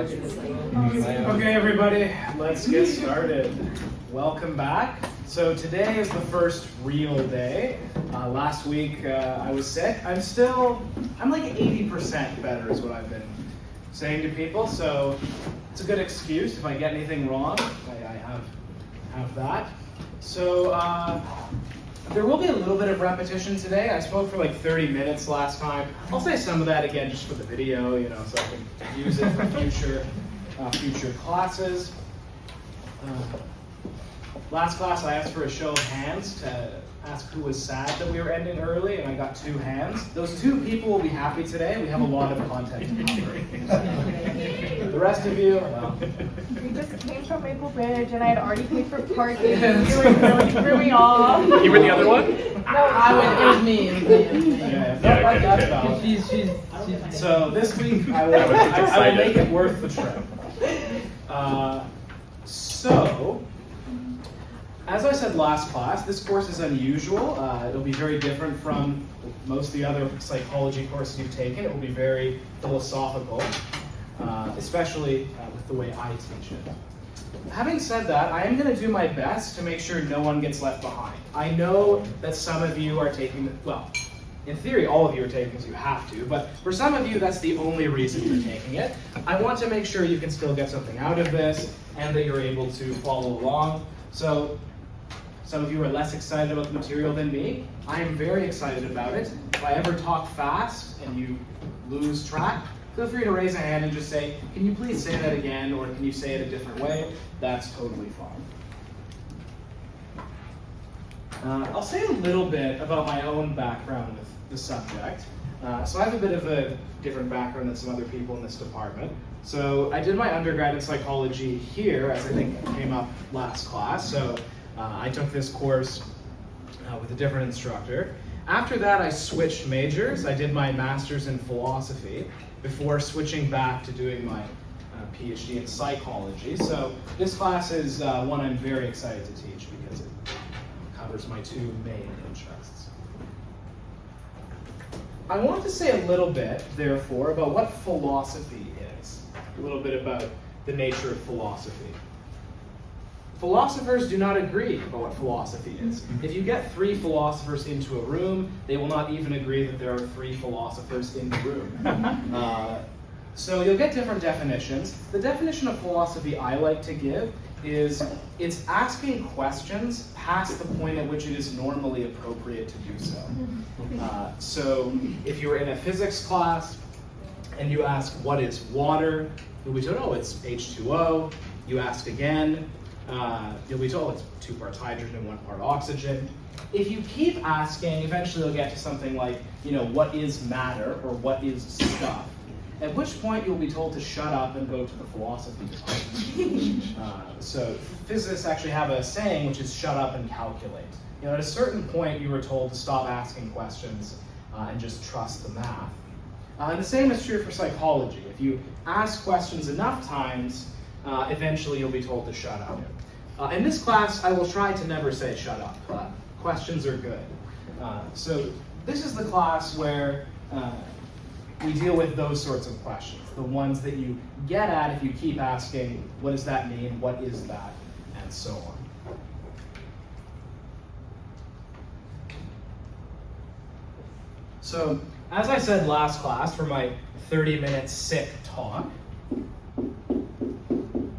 Okay, everybody, let's get started. Welcome back. So today is the first real day. Last week I was sick. I'm like 80% better is what I've been saying to people. So it's a good excuse if I get anything wrong. I have that. So there will be a little bit of repetition today. I spoke for like 30 minutes last time. I'll say some of that again just for the video, so I can use it for future classes. Last class I asked for a show of hands to ask who was sad that we were ending early, and I got 2 hands. Those 2 people will be happy today. We have a lot of content to cover. The rest of you, well. We just came from Maple Ridge, and I had already paid for parking. You really threw me off. You were the other one? No, it was me. Yeah, she's so this week I will make it worth the trip. So, as I said last class, this course is unusual. It'll be very different from most of the other psychology courses you've taken. It will be very philosophical, especially with the way I teach it. Having said that, I am going to do my best to make sure no one gets left behind. I know that some of you are taking, well, in theory, all of you are taking because you have to, but for some of you, that's the only reason you're taking it. I want to make sure you can still get something out of this and that you're able to follow along. So, some of you are less excited about the material than me. I am very excited about it. If I ever talk fast and you lose track, feel free to raise a hand and just say, can you please say that again, or can you say it a different way? That's totally fine. I'll say a little bit about my own background with the subject. So I have a bit of a different background than some other people in this department. So I did my undergrad in psychology here, as I think came up last class. So I took this course with a different instructor. After that, I switched majors. I did my master's in philosophy before switching back to doing my PhD in psychology. So this class is one I'm very excited to teach because it covers my 2 main interests. I want to say a little bit, therefore, about what philosophy is. A little bit about the nature of philosophy. Philosophers do not agree about what philosophy is. If you get 3 philosophers into a room, they will not even agree that there are 3 philosophers in the room. So you'll get different definitions. The definition of philosophy I like to give is it's asking questions past the point at which it is normally appropriate to do so. So if you were in a physics class and you ask, what is water? You'll be told, oh, it's H2O. You ask again, you'll be told it's 2 parts hydrogen and 1 part oxygen. If you keep asking, eventually you'll get to something like, what is matter or what is stuff? At which point you'll be told to shut up and go to the philosophy department. So physicists actually have a saying which is shut up and calculate. At a certain point you were told to stop asking questions and just trust the math. And the same is true for psychology. If you ask questions enough times, eventually you'll be told to shut up. In this class, I will try to never say shut up. Questions are good. So this is the class where we deal with those sorts of questions, the ones that you get at if you keep asking, what does that mean, what is that, and so on. So, as I said last class for my 30-minute sick talk,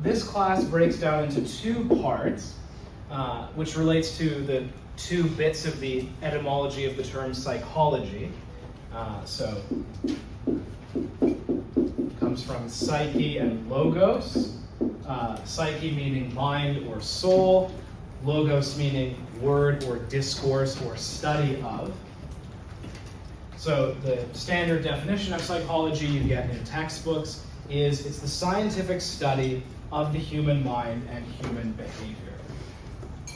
this class breaks down into 2 parts, which relates to the 2 bits of the etymology of the term psychology. So, it comes from psyche and logos. Psyche meaning mind or soul, logos meaning word or discourse or study of. So the standard definition of psychology you get in textbooks is it's the scientific study of the human mind and human behavior.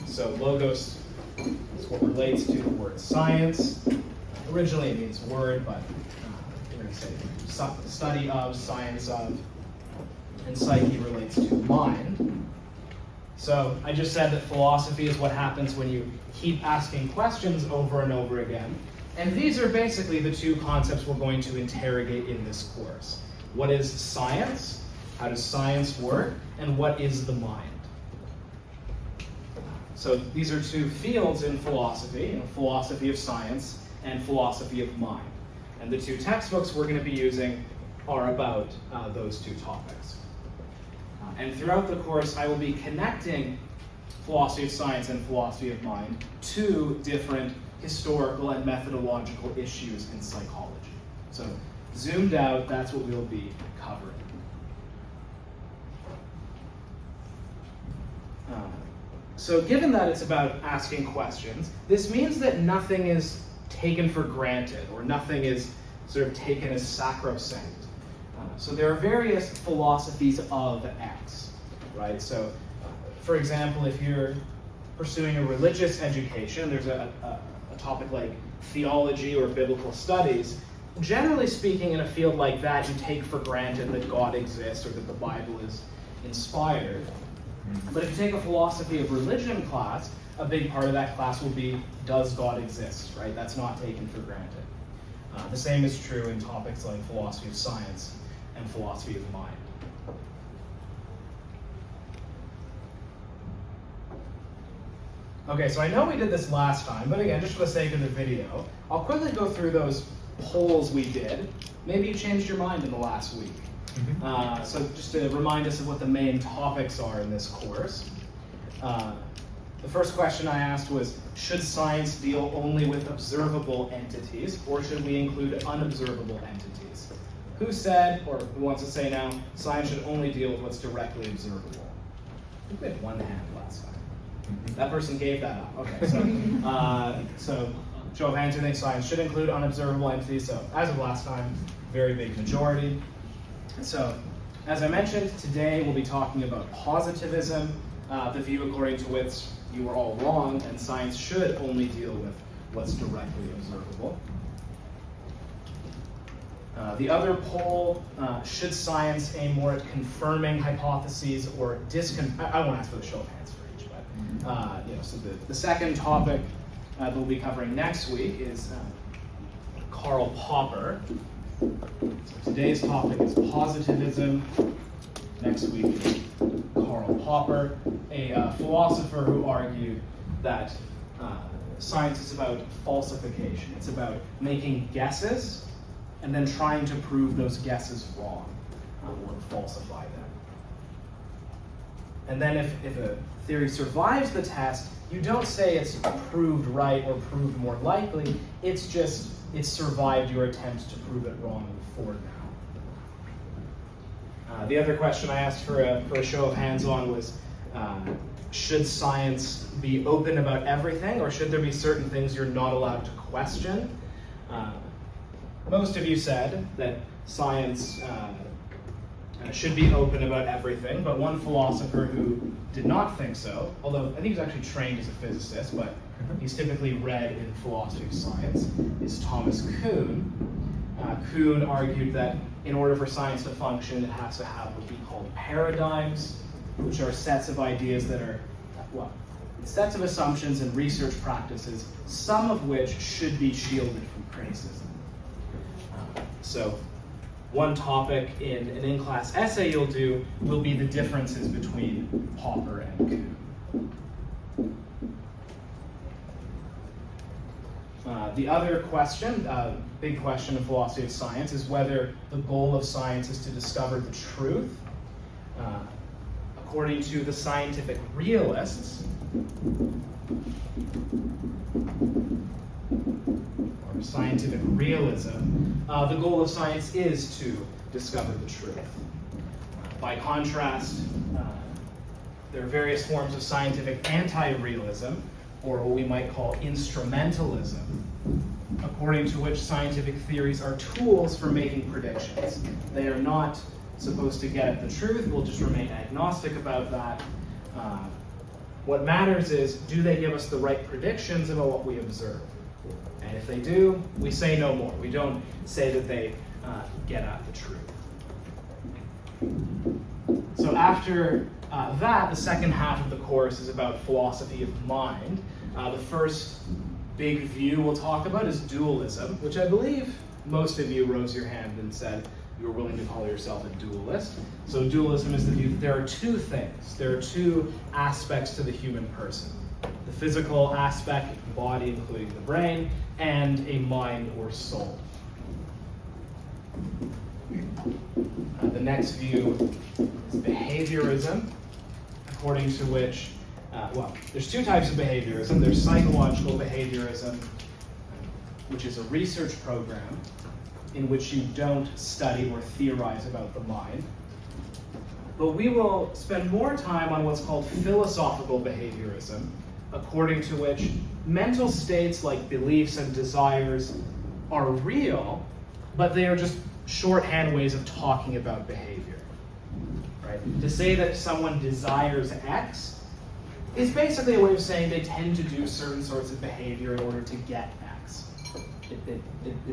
So logos is what relates to the word science. Originally it means word, but we're going to say study of, science of, and psyche relates to mind. So I just said that philosophy is what happens when you keep asking questions over and over again. And these are basically the 2 concepts we're going to interrogate in this course. What is science, How does science work, and what is the mind? So these are two fields in philosophy, philosophy of science and philosophy of mind. And the two textbooks we're going to be using are about those two topics. And throughout the course, I will be connecting philosophy of science and philosophy of mind to different historical and methodological issues in psychology. So zoomed out, that's what we'll be covering. So given that it's about asking questions, this means that nothing is taken for granted or nothing is sort of taken as sacrosanct. So there are various philosophies of X, right? So for example, if you're pursuing a religious education, there's a topic like theology or biblical studies. Generally speaking, in a field like that, you take for granted that God exists or that the Bible is inspired. But if you take a philosophy of religion class, a big part of that class will be, does God exist, right? That's not taken for granted. The same is true in topics like philosophy of science and philosophy of mind. Okay, so I know we did this last time, but again, just for the sake of the video, I'll quickly go through those polls we did. Maybe you changed your mind in the last week. So just to remind us of what the main topics are in this course. The first question I asked was, should science deal only with observable entities, or should we include unobservable entities? Who said, or who wants to say now, science should only deal with what's directly observable? I think we had one hand last time. That person gave that up. Okay, so show of hands who thinks science should include unobservable entities. So as of last time, very big majority. So as I mentioned, today we'll be talking about positivism, the view according to which you were all wrong and science should only deal with what's directly observable. The other poll, should science aim more at confirming hypotheses or I won't ask for the show of hands for each, but so the second topic that we'll be covering next week is Karl Popper. So today's topic is positivism. Next week is Karl Popper, a philosopher who argued that science is about falsification. It's about making guesses and then trying to prove those guesses wrong or falsify them. And then if a theory survives the test, you don't say it's proved right or proved more likely, it's just it survived your attempt to prove it wrong before now. The other question I asked for a show of hands on was, should science be open about everything, or should there be certain things you're not allowed to question? Most of you said that science should be open about everything, but one philosopher who did not think so, although I think he's actually trained as a physicist, but he's typically read in philosophy of science, is Thomas Kuhn. Kuhn argued that in order for science to function, it has to have what we call paradigms, which are sets of ideas that are, sets of assumptions and research practices, some of which should be shielded from criticism. So one topic in an in-class essay you'll do will be the differences between Popper and Kuhn. The other question, big question in philosophy of science, is whether the goal of science is to discover the truth. According to the scientific realists, or scientific realism, the goal of science is to discover the truth. By contrast, there are various forms of scientific anti-realism, or what we might call instrumentalism, according to which scientific theories are tools for making predictions. They are not supposed to get at the truth. We'll just remain agnostic about that. What matters is, do they give us the right predictions about what we observe? And if they do, we say no more. We don't say that they get at the truth. So after that, the second half of the course is about philosophy of mind. The first big view we'll talk about is dualism, which I believe most of you rose your hand and said you're willing to call yourself a dualist. So dualism is the view that there are two things, there are two aspects to the human person. The physical aspect, the body, including the brain, and a mind or soul. The next view is behaviorism, according to which, well, there's two types of behaviorism. There's psychological behaviorism, which is a research program in which you don't study or theorize about the mind. But we will spend more time on what's called philosophical behaviorism, according to which mental states like beliefs and desires are real, but they are just shorthand ways of talking about behavior. Right? To say that someone desires X is basically a way of saying they tend to do certain sorts of behavior in order to get X.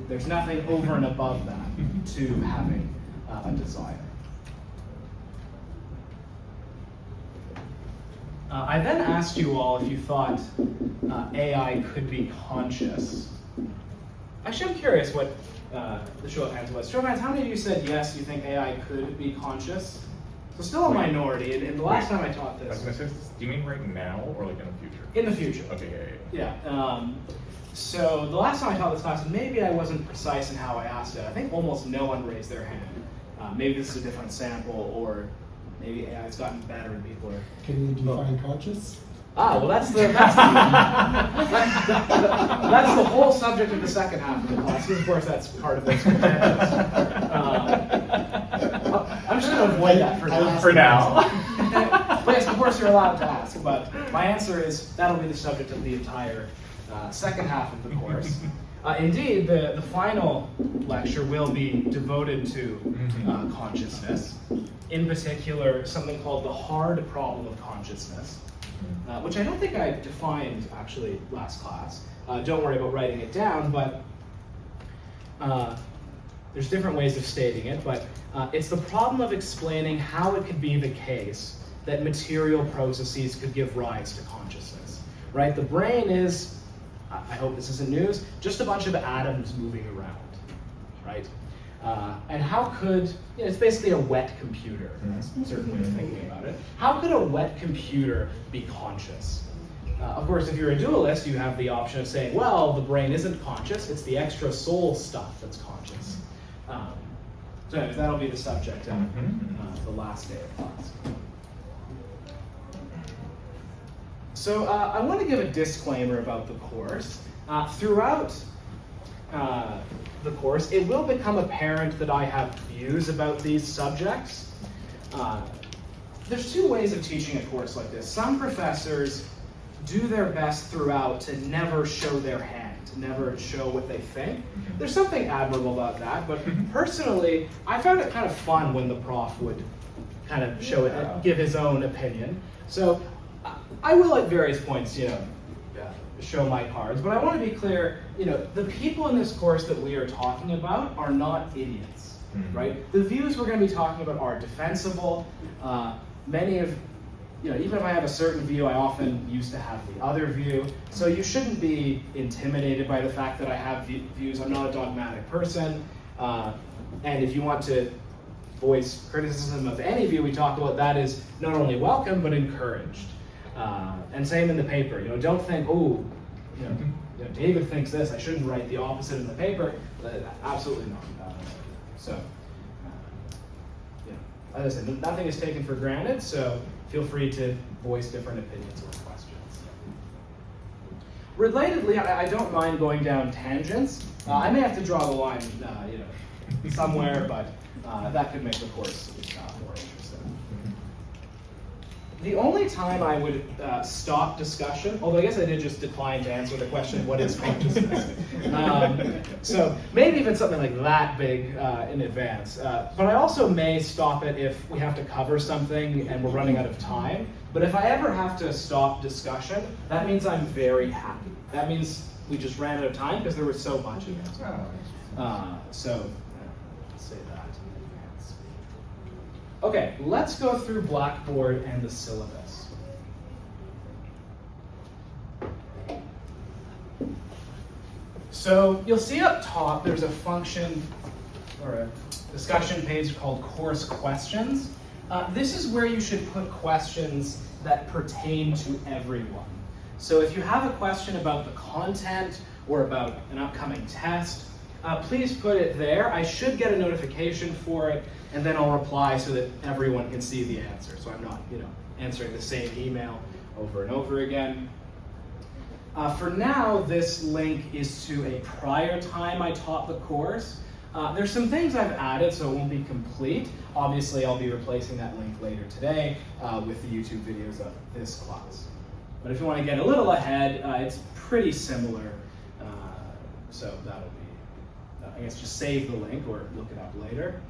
There's nothing over and above that to having a desire. I then asked you all if you thought AI could be conscious. Actually, I'm curious what the show of hands was. Show of hands, how many of you said yes, you think AI could be conscious? So still a minority, and the last time I taught this. I was gonna say, do you mean right now or like in the future? In the future. Okay, Yeah. So the last time I taught this class, maybe I wasn't precise in how I asked it. I think almost no one raised their hand. Maybe this is a different sample, or maybe AI's gotten better and people are... Can you define conscious? Ah, well that's the whole subject of the second half of the class. Of course, that's part of those contentious. I'm just going to avoid that for now. Yes, of course you're allowed to ask, but my answer is that'll be the subject of the entire second half of the course. Indeed, the final lecture will be devoted to consciousness. In particular, something called the hard problem of consciousness, which I don't think I defined actually last class. Don't worry about writing it down, but there's different ways of stating it, but it's the problem of explaining how it could be the case that material processes could give rise to consciousness, right? The brain is, I hope this isn't news, just a bunch of atoms moving around, right? And how could, it's basically a wet computer, that's a certain way of thinking about it. How could a wet computer be conscious? Of course, if you're a dualist, you have the option of saying, well, the brain isn't conscious, it's the extra soul stuff that's conscious. So anyways, that'll be the subject of the last day of class. So I want to give a disclaimer about the course. Throughout the course, it will become apparent that I have views about these subjects. There's two ways of teaching a course like this. Some professors do their best throughout to never show their hand, to never show what they think. There's something admirable about that, but personally, I found it kind of fun when the prof would kind of show it, give his own opinion. So I will at various points, show my cards, but I want to be clear, the people in this course that we are talking about are not idiots, right? The views we're going to be talking about are defensible. Many of, even if I have a certain view, I often used to have the other view. So you shouldn't be intimidated by the fact that I have views. I'm not a dogmatic person. And if you want to voice criticism of any view we talk about, that is not only welcome, but encouraged. And same in the paper. Don't think, David thinks this, I shouldn't write the opposite in the paper. Absolutely not. As I said, nothing is taken for granted, so feel free to voice different opinions or questions. Relatedly, I don't mind going down tangents. I may have to draw the line, somewhere, but that could make the course more interesting. The only time I would stop discussion, although I guess I did just decline to answer the question, what is consciousness? So maybe even something like that big in advance. But I also may stop it if we have to cover something and we're running out of time. But if I ever have to stop discussion, that means I'm very happy. That means we just ran out of time because there was so much of it. So let's say that. Okay, let's go through Blackboard and the syllabus. So you'll see up top there's a function or a discussion page called Course Questions. This is where you should put questions that pertain to everyone. So if you have a question about the content or about an upcoming test, please put it there. I should get a notification for it, and then I'll reply so that everyone can see the answer. So I'm not, answering the same email over and over again. For now, this link is to a prior time I taught the course. There's some things I've added, so it won't be complete. Obviously, I'll be replacing that link later today with the YouTube videos of this class. But if you want to get a little ahead, it's pretty similar. So that'll be, I guess, just save the link or look it up later.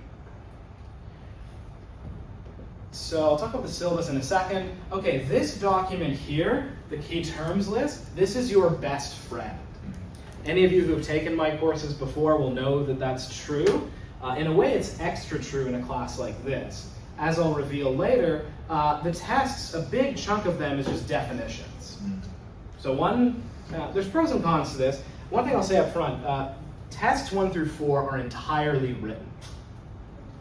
So I'll talk about the syllabus in a second. Okay, this document here, the key terms list, this is your best friend. Any of you who have taken my courses before will know that that's true. In a way, it's extra true in a class like this. As I'll reveal later, the tests, a big chunk of them is just definitions. So there's pros and cons to this. One thing I'll say up front, tests 1 through 4 are entirely written.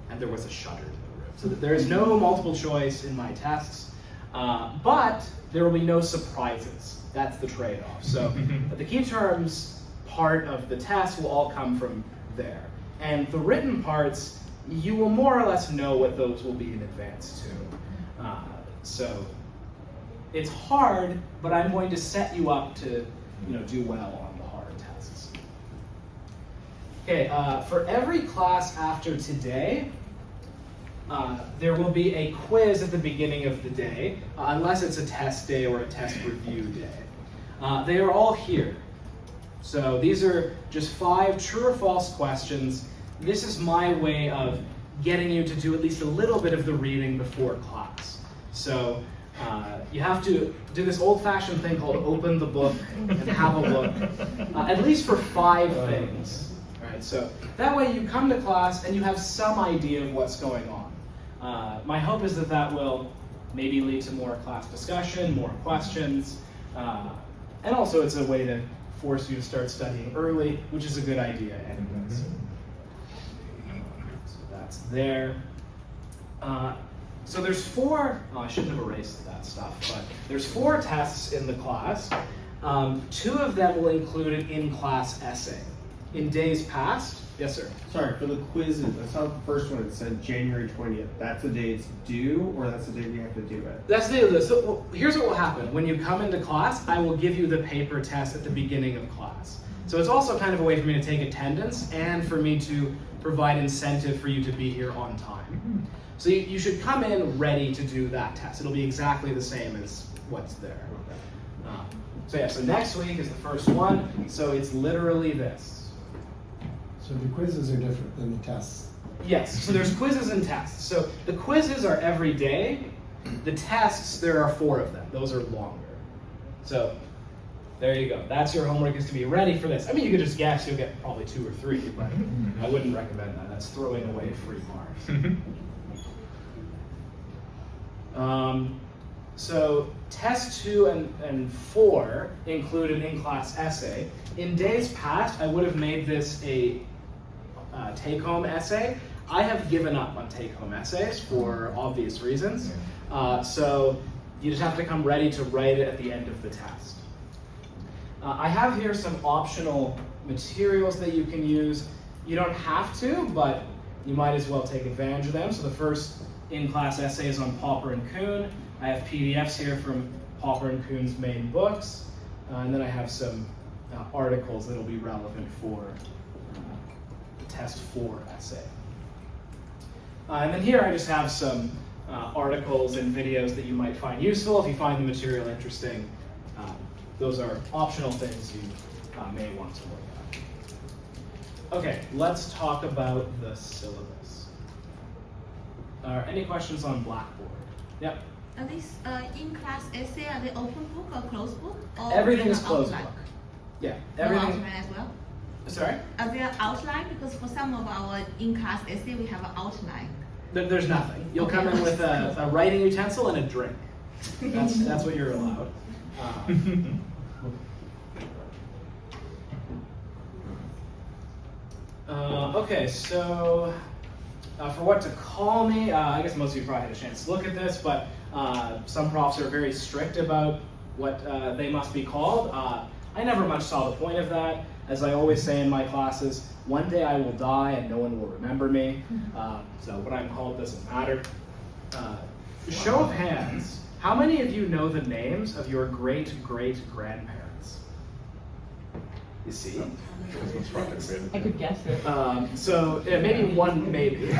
And there was a shudder to the room. So that there is no multiple choice in my tests, but there will be no surprises. That's the trade-off. So the key terms part of the test will all come from there. And the written parts, you will more or less know what those will be in advance too. So it's hard, but I'm going to set you up to do well on the hard tests. Okay, for every class after today, there will be a quiz at the beginning of the day, unless it's a test day or a test review day. They are all here. So these are just 5 true or false questions. This is my way of getting you to do at least a little bit of the reading before class. So you have to do this old-fashioned thing called open the book and have a look, at least for 5 things. All right, so that way you come to class and you have some idea of what's going on. My hope is that that will maybe lead to more class discussion, more questions, and also it's a way to force you to start studying early, which is a good idea anyways. So that's there. So there's 4, I shouldn't have erased that stuff, but there's 4 tests in the class. 2 of them will include an in-class essay. In days past, yes sir? Sorry, for the quizzes, I saw the first one, it said January 20th. That's the day it's due, or that's the day we have to do it? That's the deal. So here's what will happen. When you come into class, I will give you the paper test at the beginning of class. So it's also kind of a way for me to take attendance and for me to provide incentive for you to be here on time. So you should come in ready to do that test. It'll be exactly the same as what's there. So next week is the first one. So it's literally this. So the quizzes are different than the tests. Yes, so there's quizzes and tests. So the quizzes are every day. The tests, there are 4 of them. Those are longer. So there you go. That's your homework, is to be ready for this. I mean, you could just guess you'll get probably 2 or 3, but I wouldn't recommend that. That's throwing away free marks. So test 2 and 4 include an in-class essay. In days past, I would have made this a take-home essay. I have given up on take-home essays for obvious reasons. So you just have to come ready to write it at the end of the test. I have here some optional materials that you can use. You don't have to, but you might as well take advantage of them. So the first in-class essay is on Popper and Kuhn. I have PDFs here from Popper and Kuhn's main books. And then I have some articles that will be relevant for the test 4 essay. And then here I just have some articles and videos that you might find useful if you find the material interesting. Those are optional things you may want to look at. Okay, let's talk about the syllabus. Any questions on Blackboard? Yep. Are these in-class essay, are they open book or closed book? Or Everything is closed outline? book. Yeah, No everything. outline as well? Sorry? Are there outline? Because for some of our in-class essay, we have an outline. There's nothing. You'll come in with a writing utensil and a drink. That's what you're allowed. Okay, so For what to call me, I guess most of you probably had a chance to look at this, but some profs are very strict about what they must be called. I never much saw the point of that. As I always say in my classes, one day I will die and no one will remember me. So what I'm called doesn't matter. Show of hands, how many of you know the names of your great-great-grandparents? You see? I could guess it. So yeah, maybe one, maybe.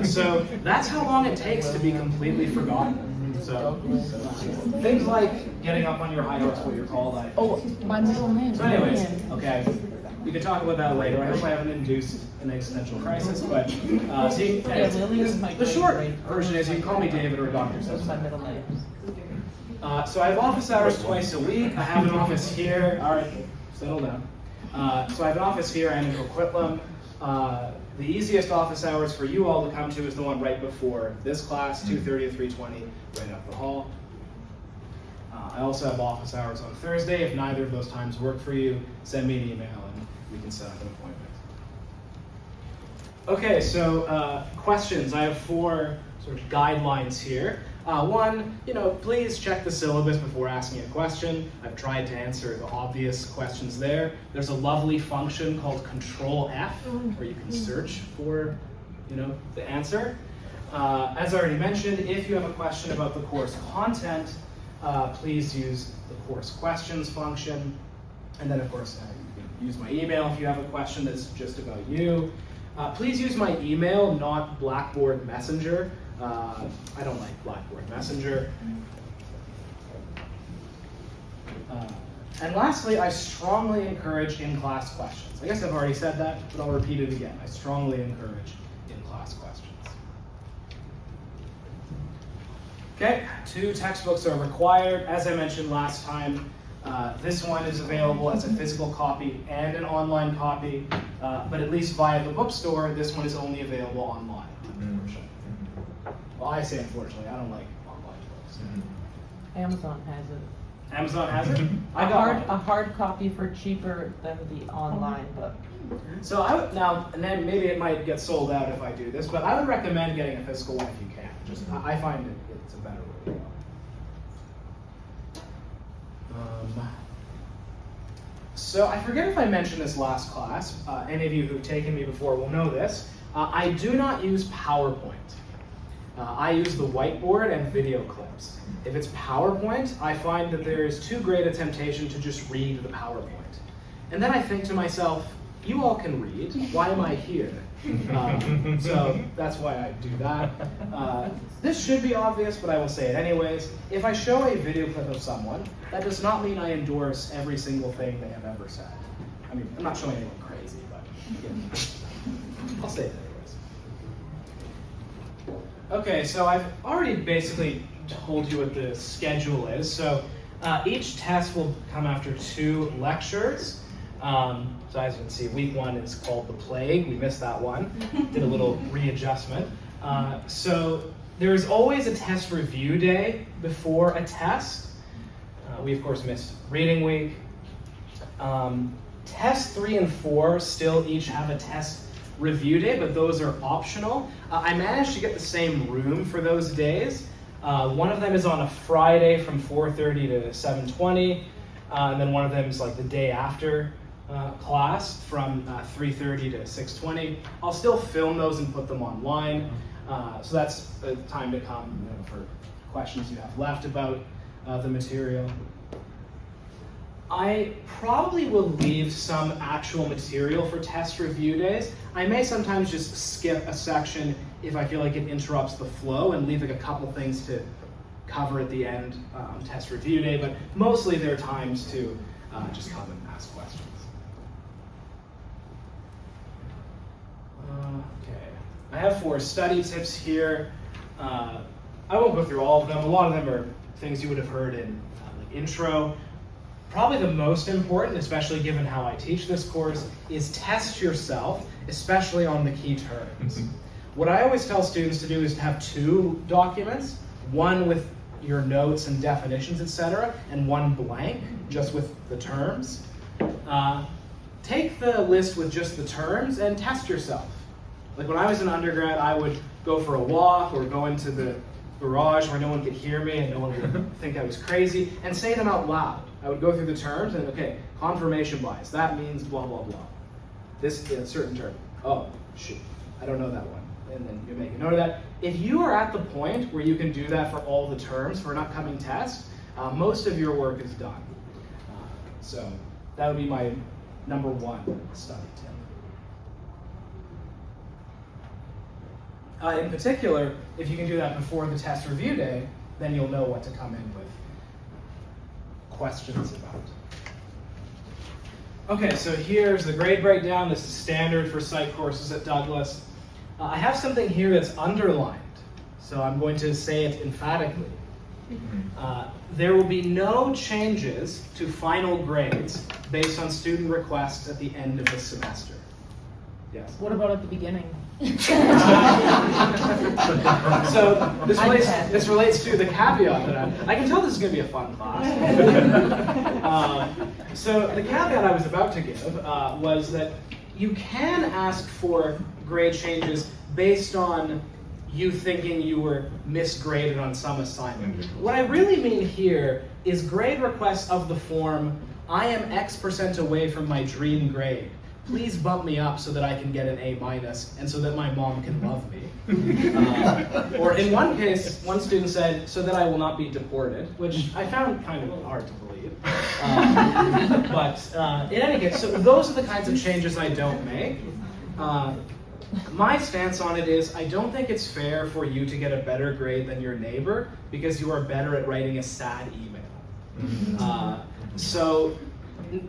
So that's how long it takes to be completely forgotten. So things like getting up on your high horse, what you're called. Oh, my middle name. So anyways, okay, we can talk about that later. I hope I haven't induced an existential crisis, but see, Lily is my the short great version is you can call me David or Dr. That's my Simpson. middle name. So I have office hours twice a week. I have an office here. All right, settle down. So I have an office here and in Coquitlam. The easiest office hours for you all to come to is the one right before this class, 2:30 to 3:20, right up the hall. I also have office hours on Thursday. If neither of those times work for you, send me an email and we can set up an appointment. Okay, so questions. I have 4 sort of guidelines here. One, please check the syllabus before asking a question. I've tried to answer the obvious questions there. There's a lovely function called Control F, where you can search for, the answer. As I already mentioned, if you have a question about the course content, please use the course questions function. And then, of course, you can use my email if you have a question that's just about you. Please use my email, not Blackboard Messenger. I don't like Blackboard Messenger. And lastly, I strongly encourage in-class questions. I guess I've already said that, but I'll repeat it again. I strongly encourage in-class questions. Okay, 2 textbooks are required. As I mentioned last time, this one is available as a physical copy and an online copy, but at least via the bookstore, this one is only available online, unfortunately. Well, I say unfortunately, I don't like online books. Amazon has it. Amazon has it? I got A hard copy for cheaper than the online book. So I would, now, and then maybe it might get sold out if I do this, but I would recommend getting a physical one if you can. Just, I find it's a better way to go. So I forget if I mentioned this last class. Any of you who've taken me before will know this. I do not use PowerPoint. I use the whiteboard and video clips. If it's PowerPoint, I find that there is too great a temptation to just read the PowerPoint. And then I think to myself, you all can read, why am I here? So that's why I do that. This should be obvious, but I will say it anyways. If I show a video clip of someone, that does not mean I endorse every single thing they have ever said. I mean, I'm not showing anyone crazy, but I'll say it anyways. Okay, so I've already basically told you what the schedule is. So each test will come after 2 lectures. So as you can see, week 1 is called The Plague. We missed that one. Did a little readjustment. So there is always a test review day before a test. We of course missed reading week. Tests 3 and 4 still each have a test review day, but those are optional. I managed to get the same room for those days. One of them is on a Friday from 4:30 to 7:20, and then one of them is like the day after class from 3:30 to 6:20. I'll still film those and put them online, so that's the time to come for questions you have left about the material. I probably will leave some actual material for test review days. I may sometimes just skip a section if I feel like it interrupts the flow and leave like a couple things to cover at the end on test review day, but mostly there are times to just come and ask questions. Okay, I have 4 study tips here. I won't go through all of them. A lot of them are things you would have heard in like intro. Probably the most important, especially given how I teach this course, is test yourself, especially on the key terms. What I always tell students to do is to have 2 documents, one with your notes and definitions, etc., and one blank, just with the terms. Take the list with just the terms and test yourself. Like when I was an undergrad, I would go for a walk or go into the garage where no one could hear me and no one would think I was crazy and say them out loud. I would go through the terms and, okay, confirmation bias, that means blah, blah, blah. This is a certain term. Oh, shoot, I don't know that one. And then you make a note of that. If you are at the point where you can do that for all the terms for an upcoming test, most of your work is done. So that would be my number one study tip. In particular, if you can do that before the test review day, then you'll know what to come in with questions about. Okay, so here's the grade breakdown. This is standard for psych courses at Douglas. I have something here that's underlined, so I'm going to say it emphatically. There will be no changes to final grades based on student requests at the end of the semester. Yes. What about at the beginning? So this relates to the caveat that I can tell this is going to be a fun class. So the caveat I was about to give was that you can ask for grade changes based on you thinking you were misgraded on some assignment. What I really mean here is grade requests of the form, I am X% away from my dream grade. Please bump me up so that I can get an A- and so that my mom can love me. Or in one case, one student said, so that I will not be deported, which I found kind of hard to believe. But in any case, so those are the kinds of changes I don't make. My stance on it is I don't think it's fair for you to get a better grade than your neighbor because you are better at writing a sad email. So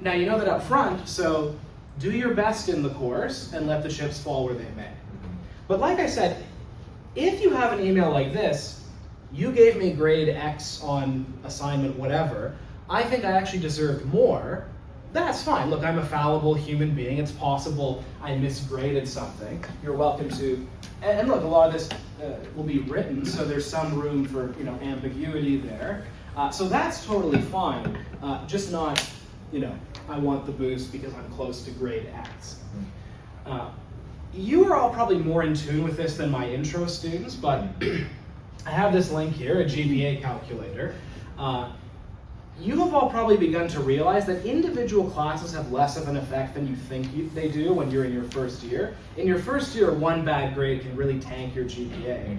now you know that up front, so do your best in the course and let the chips fall where they may. But like I said, if you have an email like this, you gave me grade X on assignment whatever, I think I actually deserved more, that's fine. Look, I'm a fallible human being. It's possible I misgraded something. You're welcome to, and look, a lot of this will be written, so there's some room for ambiguity there. So that's totally fine. Just not, I want the boost because I'm close to grade X. You are all probably more in tune with this than my intro students, but I have this link here, a GPA calculator. You have all probably begun to realize that individual classes have less of an effect than you think they do when you're in your first year. In your first year, one bad grade can really tank your GPA.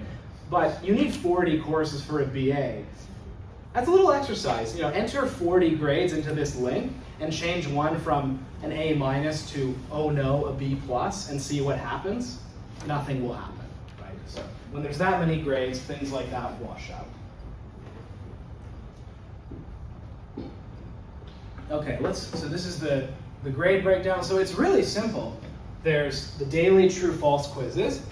But you need 40 courses for a BA. That's a little exercise. Enter 40 grades into this link and change one from an A- to, oh no, a B+, and see what happens. Nothing will happen, right? So when there's that many grades, things like that wash out. Okay, so this is the grade breakdown. So it's really simple. There's the daily true-false quizzes.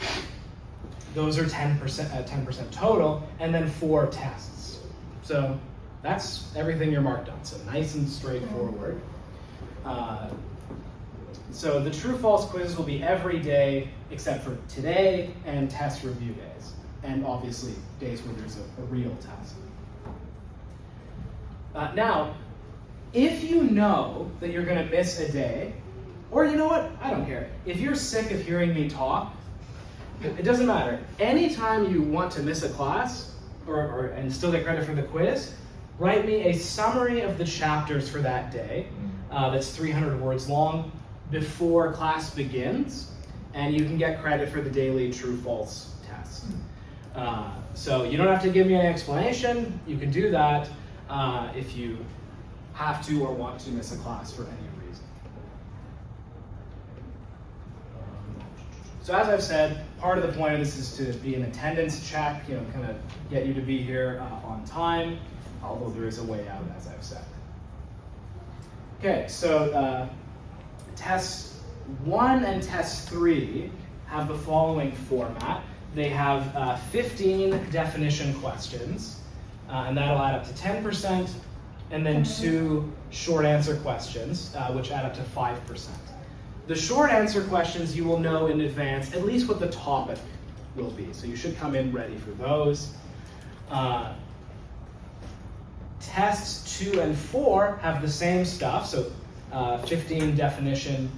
Those are 10% total, and then 4 tests. So that's everything you're marked on. So nice and straightforward. So the true-false quizzes will be every day except for today and test review days, and obviously days where there's a real test. Now, if you know that you're going to miss a day, or you know what, I don't care. If you're sick of hearing me talk, it doesn't matter. Anytime you want to miss a class and still get credit for the quiz, write me a summary of the chapters for that day that's 300 words long before class begins, and you can get credit for the daily true-false test. So you don't have to give me an explanation. You can do that if you have to or want to miss a class for any reason. So as I've said, part of the point of this is to be an attendance check, kind of get you to be here on time, although there is a way out, as I've said. Okay, so test 1 and test 3 have the following format. They have 15 definition questions, and that'll add up to 10%, and then 2 short answer questions, which add up to 5%. The short answer questions you will know in advance at least what the topic will be, so you should come in ready for those. Tests 2 and 4 have the same stuff, so 15 definition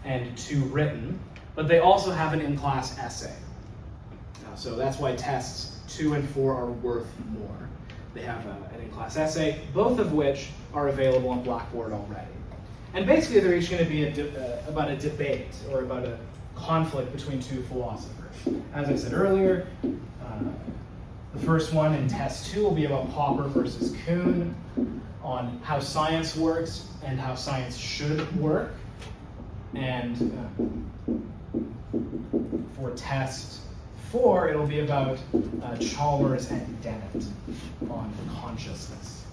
and 2 written. but they also have an in-class essay. So that's why tests 2 and 4 are worth more. They have an in-class essay, both of which are available on Blackboard already. And basically they're each going to be about a debate or about a conflict between two philosophers. As I said earlier, the first one in test 2 will be about Popper versus Kuhn on how science works and how science should work. And for test 4, it'll be about Chalmers and Dennett on consciousness.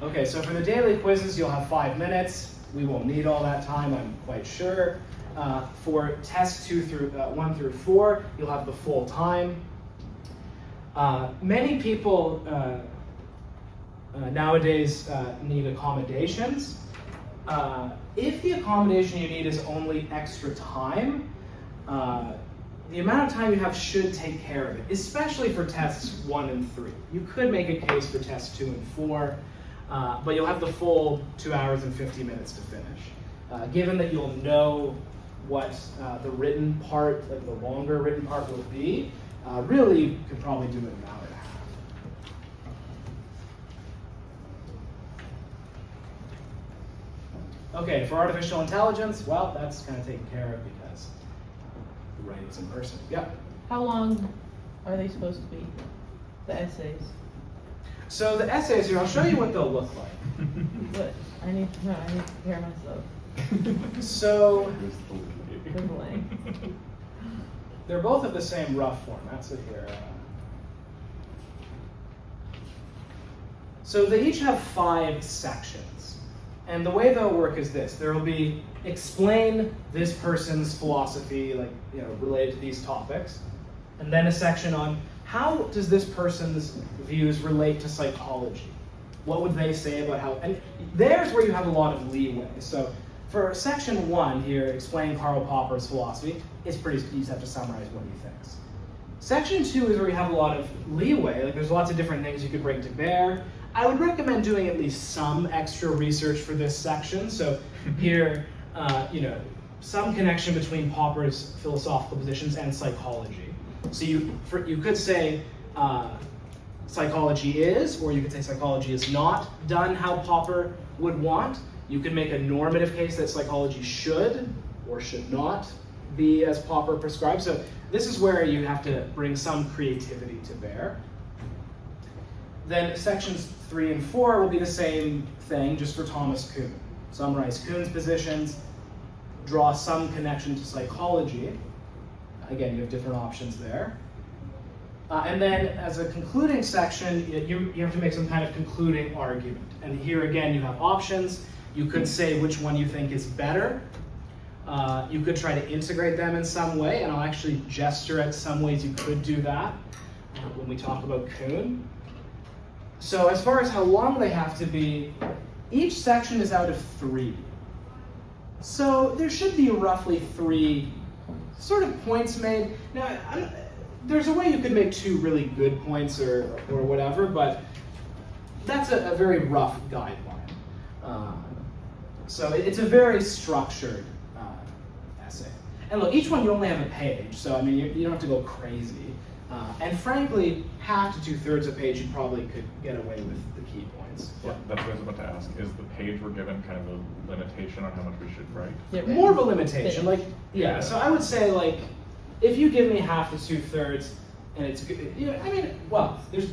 Okay, so for the daily quizzes, you'll have 5 minutes. We won't need all that time, I'm quite sure. For tests 1 through 4, you'll have the full time. Many people nowadays need accommodations. If the accommodation you need is only extra time, the amount of time you have should take care of it, especially for tests 1 and 3. You could make a case for tests 2 and 4, but you'll have the full 2 hours and 50 minutes to finish. Given that you'll know what the written part, like the longer written part will be, really you could probably do it in an hour and a half. Okay, for artificial intelligence, well, that's kind of taken care of because the writing's in person. Yeah. How long are they supposed to be, the essays? So the essays here, I'll show you what they'll look like. What, I need to prepare myself. So Googling. they're both of the same rough format, so here. So they each have 5 sections. And the way they'll work is this. There will be explain this person's philosophy, like, related to these topics. And then a section on how does this person's views relate to psychology? What would they say about how, and there's where you have a lot of leeway. So for section 1 here, explain Karl Popper's philosophy, it's pretty, you just have to summarize what he thinks. Section 2 is where you have a lot of leeway, like there's lots of different things you could bring to bear. I would recommend doing at least some extra research for this section. So here, some connection between Popper's philosophical positions and psychology. So you could say psychology is, or you could say psychology is not done how Popper would want. You could make a normative case that psychology should or should not be as Popper prescribes. So this is where you have to bring some creativity to bear. Then sections 3 and 4 will be the same thing, just for Thomas Kuhn. Summarize Kuhn's positions, draw some connection to psychology. Again, you have different options there. And then as a concluding section, you have to make some kind of concluding argument. And here again, you have options. You could say which one you think is better. You could try to integrate them in some way, and I'll actually gesture at some ways you could do that when we talk about Kuhn. So as far as how long they have to be, each section is out of 3. So there should be roughly 3 sort of points made. Now, there's a way you could make 2 really good points or whatever, but that's a very rough guideline. So it's a very structured essay. And look, each one you only have a page, so I mean, you don't have to go crazy. And frankly, half to 2/3 a page, you probably could get away with the key points. Yeah, that's what I was about to ask. Is the page we're given kind of a limitation on how much we should write? More of a limitation, like, yeah. So I would say, like, if you give me half to 2/3, and it's good, there's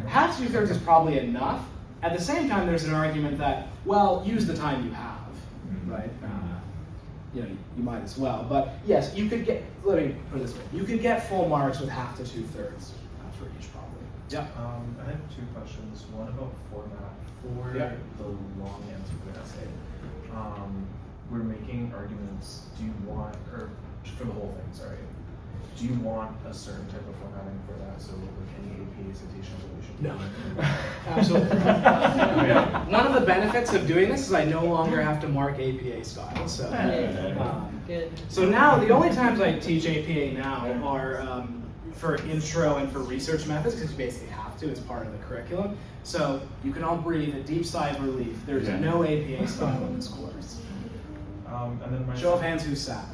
half to 2/3 is probably enough. At the same time, there's an argument that, well, use the time you have, right? You might as well. But yes, you could get, let me put it this way, you could get full marks with half to 2/3 for each probably. Yeah. I have 2 questions. One about format. For the long answer for the essay, we're making arguments. Do you want, or for the whole thing, sorry, do you want a certain type of formatting for that? So like any APA citations that we should No, absolutely. One of the benefits of doing this is I no longer have to mark APA style. So, Good. so now the only times I teach APA now are for intro and for research methods because you basically have to as part of the curriculum. So you can all breathe a deep sigh of relief. There's no APA style in this course. And then my Show of hands who's sad.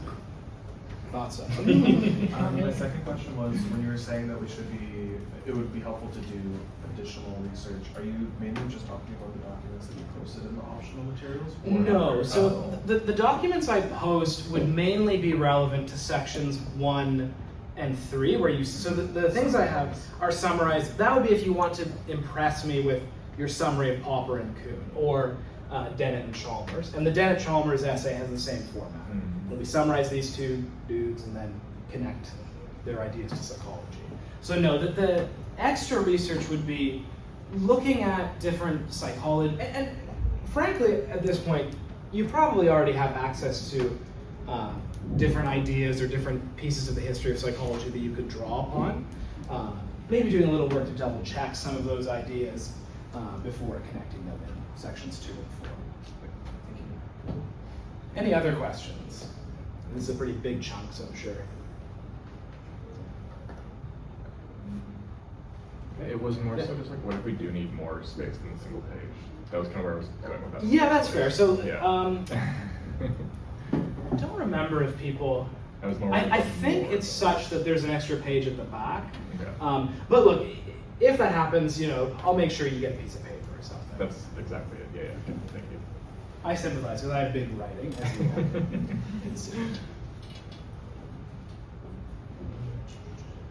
Thought so. my second question was when you were saying that it would be helpful to do additional research. Are you mainly just talking about the documents that you posted in the optional materials? Or No, so the documents I post would mainly be relevant to sections 1 and 3, where the things I have are summarized. That would be if you want to impress me with your summary of Popper and Kuhn, or Dennett and Chalmers. And the Dennett-Chalmers essay has the same format. Where we summarize these two dudes and then connect their ideas to psychology. So no, the extra research would be looking at different psychology, and frankly, at this point, you probably already have access to different ideas or different pieces of the history of psychology that you could draw upon. Maybe doing a little work to double check some of those ideas before connecting them in sections 2 and 4. Thank you. Any other questions? This is a pretty big chunk, so I'm sure. It was more so just like, what if we do need more space than a single page? That was kind of where I was going with that. Yeah, that's fair. So, Yeah. I don't remember if people. That was more. I think it's such that there's an extra page at the back. Okay. But look, if that happens, I'll make sure you get a piece of paper or something. That's exactly it. Yeah. Thank you. I sympathize because I have big writing, as you can see.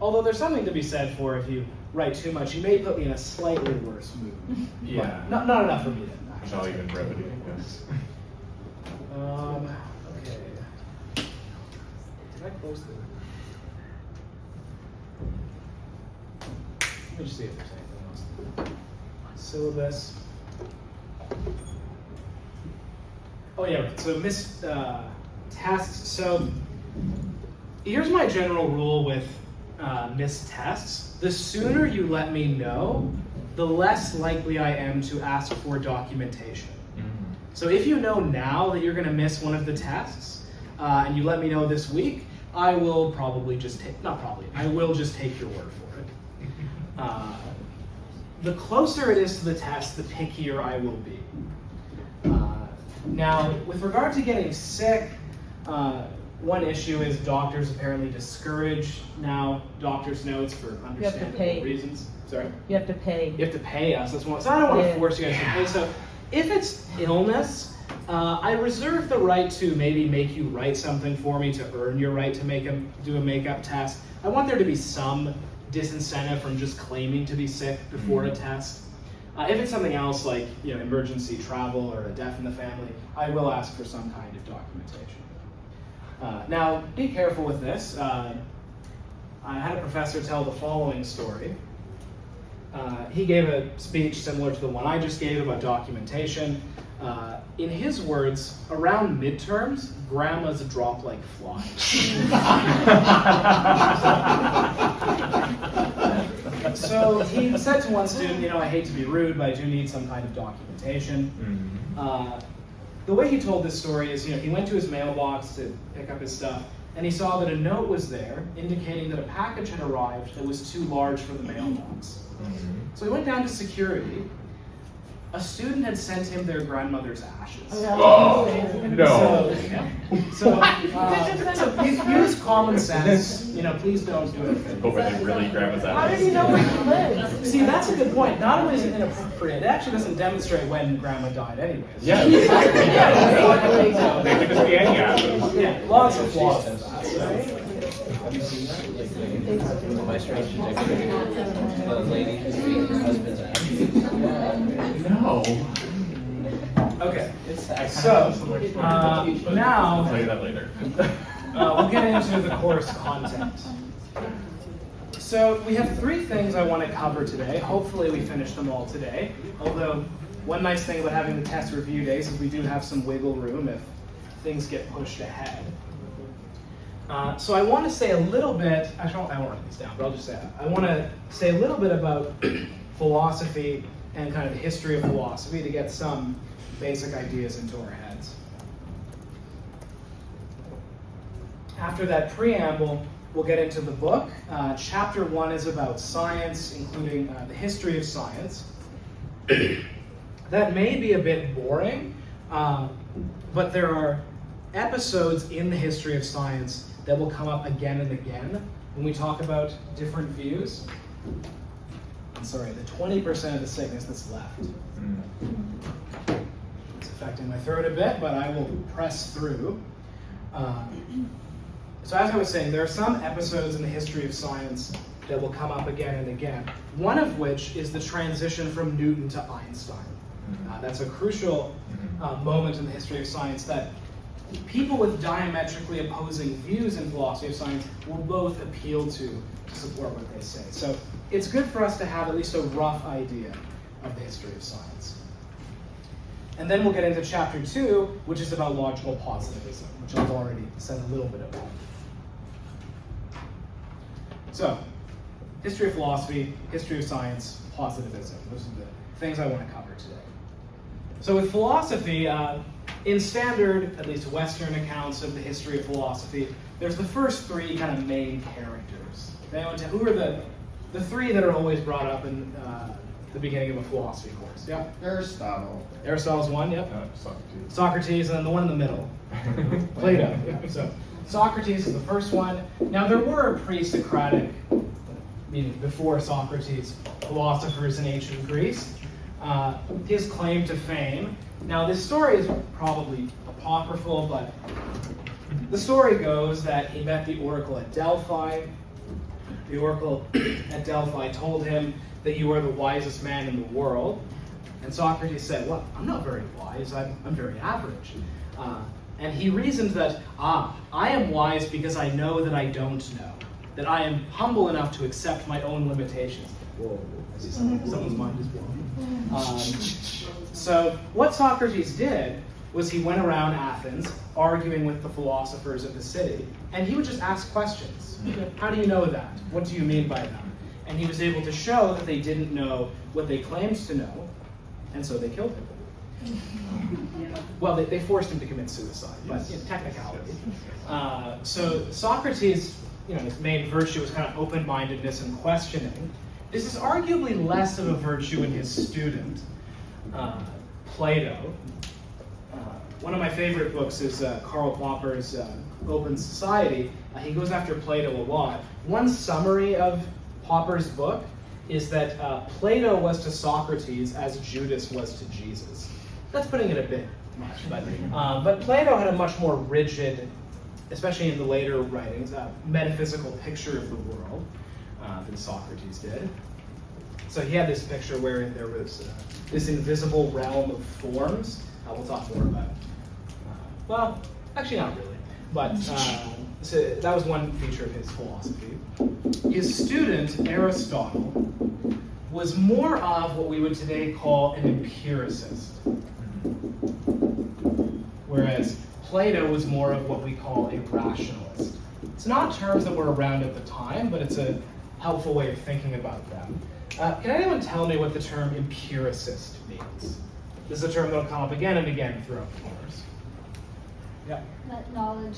Although there's something to be said for if you write too much, you may put me in a slightly worse mood. Yeah. But not enough for me then. actually. Not even brevity, I guess. Okay. Did I close the? Let me just see if there's anything else. Syllabus. Oh yeah, right. So missed tests. So here's my general rule with missed tests. The sooner you let me know, the less likely I am to ask for documentation. So if you know now that you're going to miss one of the tests, and you let me know this week, I will probably just I will just take your word for it. The closer it is to the test, the pickier I will be. Now, with regard to getting sick, one issue is doctors apparently discourage now doctor's notes for understandable pay. reasons. Sorry? You have to pay. You have to pay us. That's one. So I don't want to Yeah. force you guys to pay. So if it's illness, I reserve the right to maybe make you write something for me to earn your right to do a makeup test. I want there to be some disincentive from just claiming to be sick before a test. If it's something else like emergency travel or a death in the family, I will ask for some kind of documentation. Now, be careful with this. I had a professor tell the following story. He gave a speech similar to the one I just gave about documentation. In his words, around midterms, grandmas drop like flies. So he said to one student, I hate to be rude, but I do need some kind of documentation. The way he told this story is, he went to his mailbox to pick up his stuff, and he saw that a note was there indicating that a package had arrived that was too large for the mailbox. So he went down to security. A student had sent him their grandmother's ashes. Oh, no. So use common sense. Please don't do it. But were they really grandma's How did ashes? you know where he lived? See, that's a good point. Not only is it inappropriate, it actually doesn't demonstrate when grandma died anyways. Yeah. They could just be any ashes. Yeah, lots of flaws in that. Have you seen that? My strange trajectory. The lady who's being her husband's ashes. No. Okay, so now I'll tell you that later. we'll get into the course content. So we have 3 things I want to cover today. Hopefully we finish them all today. Although one nice thing about having the test review days is we do have some wiggle room if things get pushed ahead. So I want to say a little bit, actually I won't write these down, but I'll just say it. I want to say a little bit about philosophy and kind of the history of philosophy to get some basic ideas into our heads. After that preamble, we'll get into the book. Chapter 1 is about science, including the history of science. That may be a bit boring, but there are episodes in the history of science that will come up again and again when we talk about different views. I'm sorry, the 20% of the sickness that's left. It's affecting my throat a bit, but I will press through. So as I was saying, there are some episodes in the history of science that will come up again and again, one of which is the transition from Newton to Einstein. That's a crucial moment in the history of science that people with diametrically opposing views in philosophy of science will both appeal to support what they say. So it's good for us to have at least a rough idea of the history of science. And then we'll get into chapter 2, which is about logical positivism, which I've already said a little bit about. So, history of philosophy, history of science, positivism. Those are the things I want to cover today. So with philosophy, in standard, at least Western accounts of the history of philosophy, there's the first 3 kind of main characters. Who are the 3 that are always brought up in the beginning of a philosophy course? Yeah? Aristotle. Aristotle's one, yep. Socrates. Socrates, and then the one in the middle. Plato. Yeah. So Socrates is the first one. Now there were pre-Socratic, meaning before Socrates, philosophers in ancient Greece. His claim to fame. Now this story is probably apocryphal, but the story goes that he met the oracle at Delphi. The oracle at Delphi told him that you are the wisest man in the world. And Socrates said, well, I'm not very wise, I'm very average. And he reasoned that, I am wise because I know that I don't know, that I am humble enough to accept my own limitations. Whoa, I see someone's mind is blown. So what Socrates did was he went around Athens arguing with the philosophers of the city, and he would just ask questions. How do you know that? What do you mean by that? And he was able to show that they didn't know what they claimed to know, and so they killed him. Well, they forced him to commit suicide, but technicality. So Socrates, his main virtue was kind of open-mindedness and questioning. This is arguably less of a virtue in his student, Plato. One of my favorite books is Karl Popper's Open Society. He goes after Plato a lot. One summary of Popper's book is that Plato was to Socrates as Judas was to Jesus. That's putting it a bit much, but Plato had a much more rigid, especially in the later writings, metaphysical picture of the world than Socrates did. So he had this picture where there was this invisible realm of forms. We'll talk more about it. Well, actually not really, but so that was one feature of his philosophy. His student, Aristotle, was more of what we would today call an empiricist, whereas Plato was more of what we call a rationalist. It's not terms that were around at the time, but it's a helpful way of thinking about them. Can anyone tell me what the term empiricist means? This is a term that will come up again and again throughout the course. Yeah. That knowledge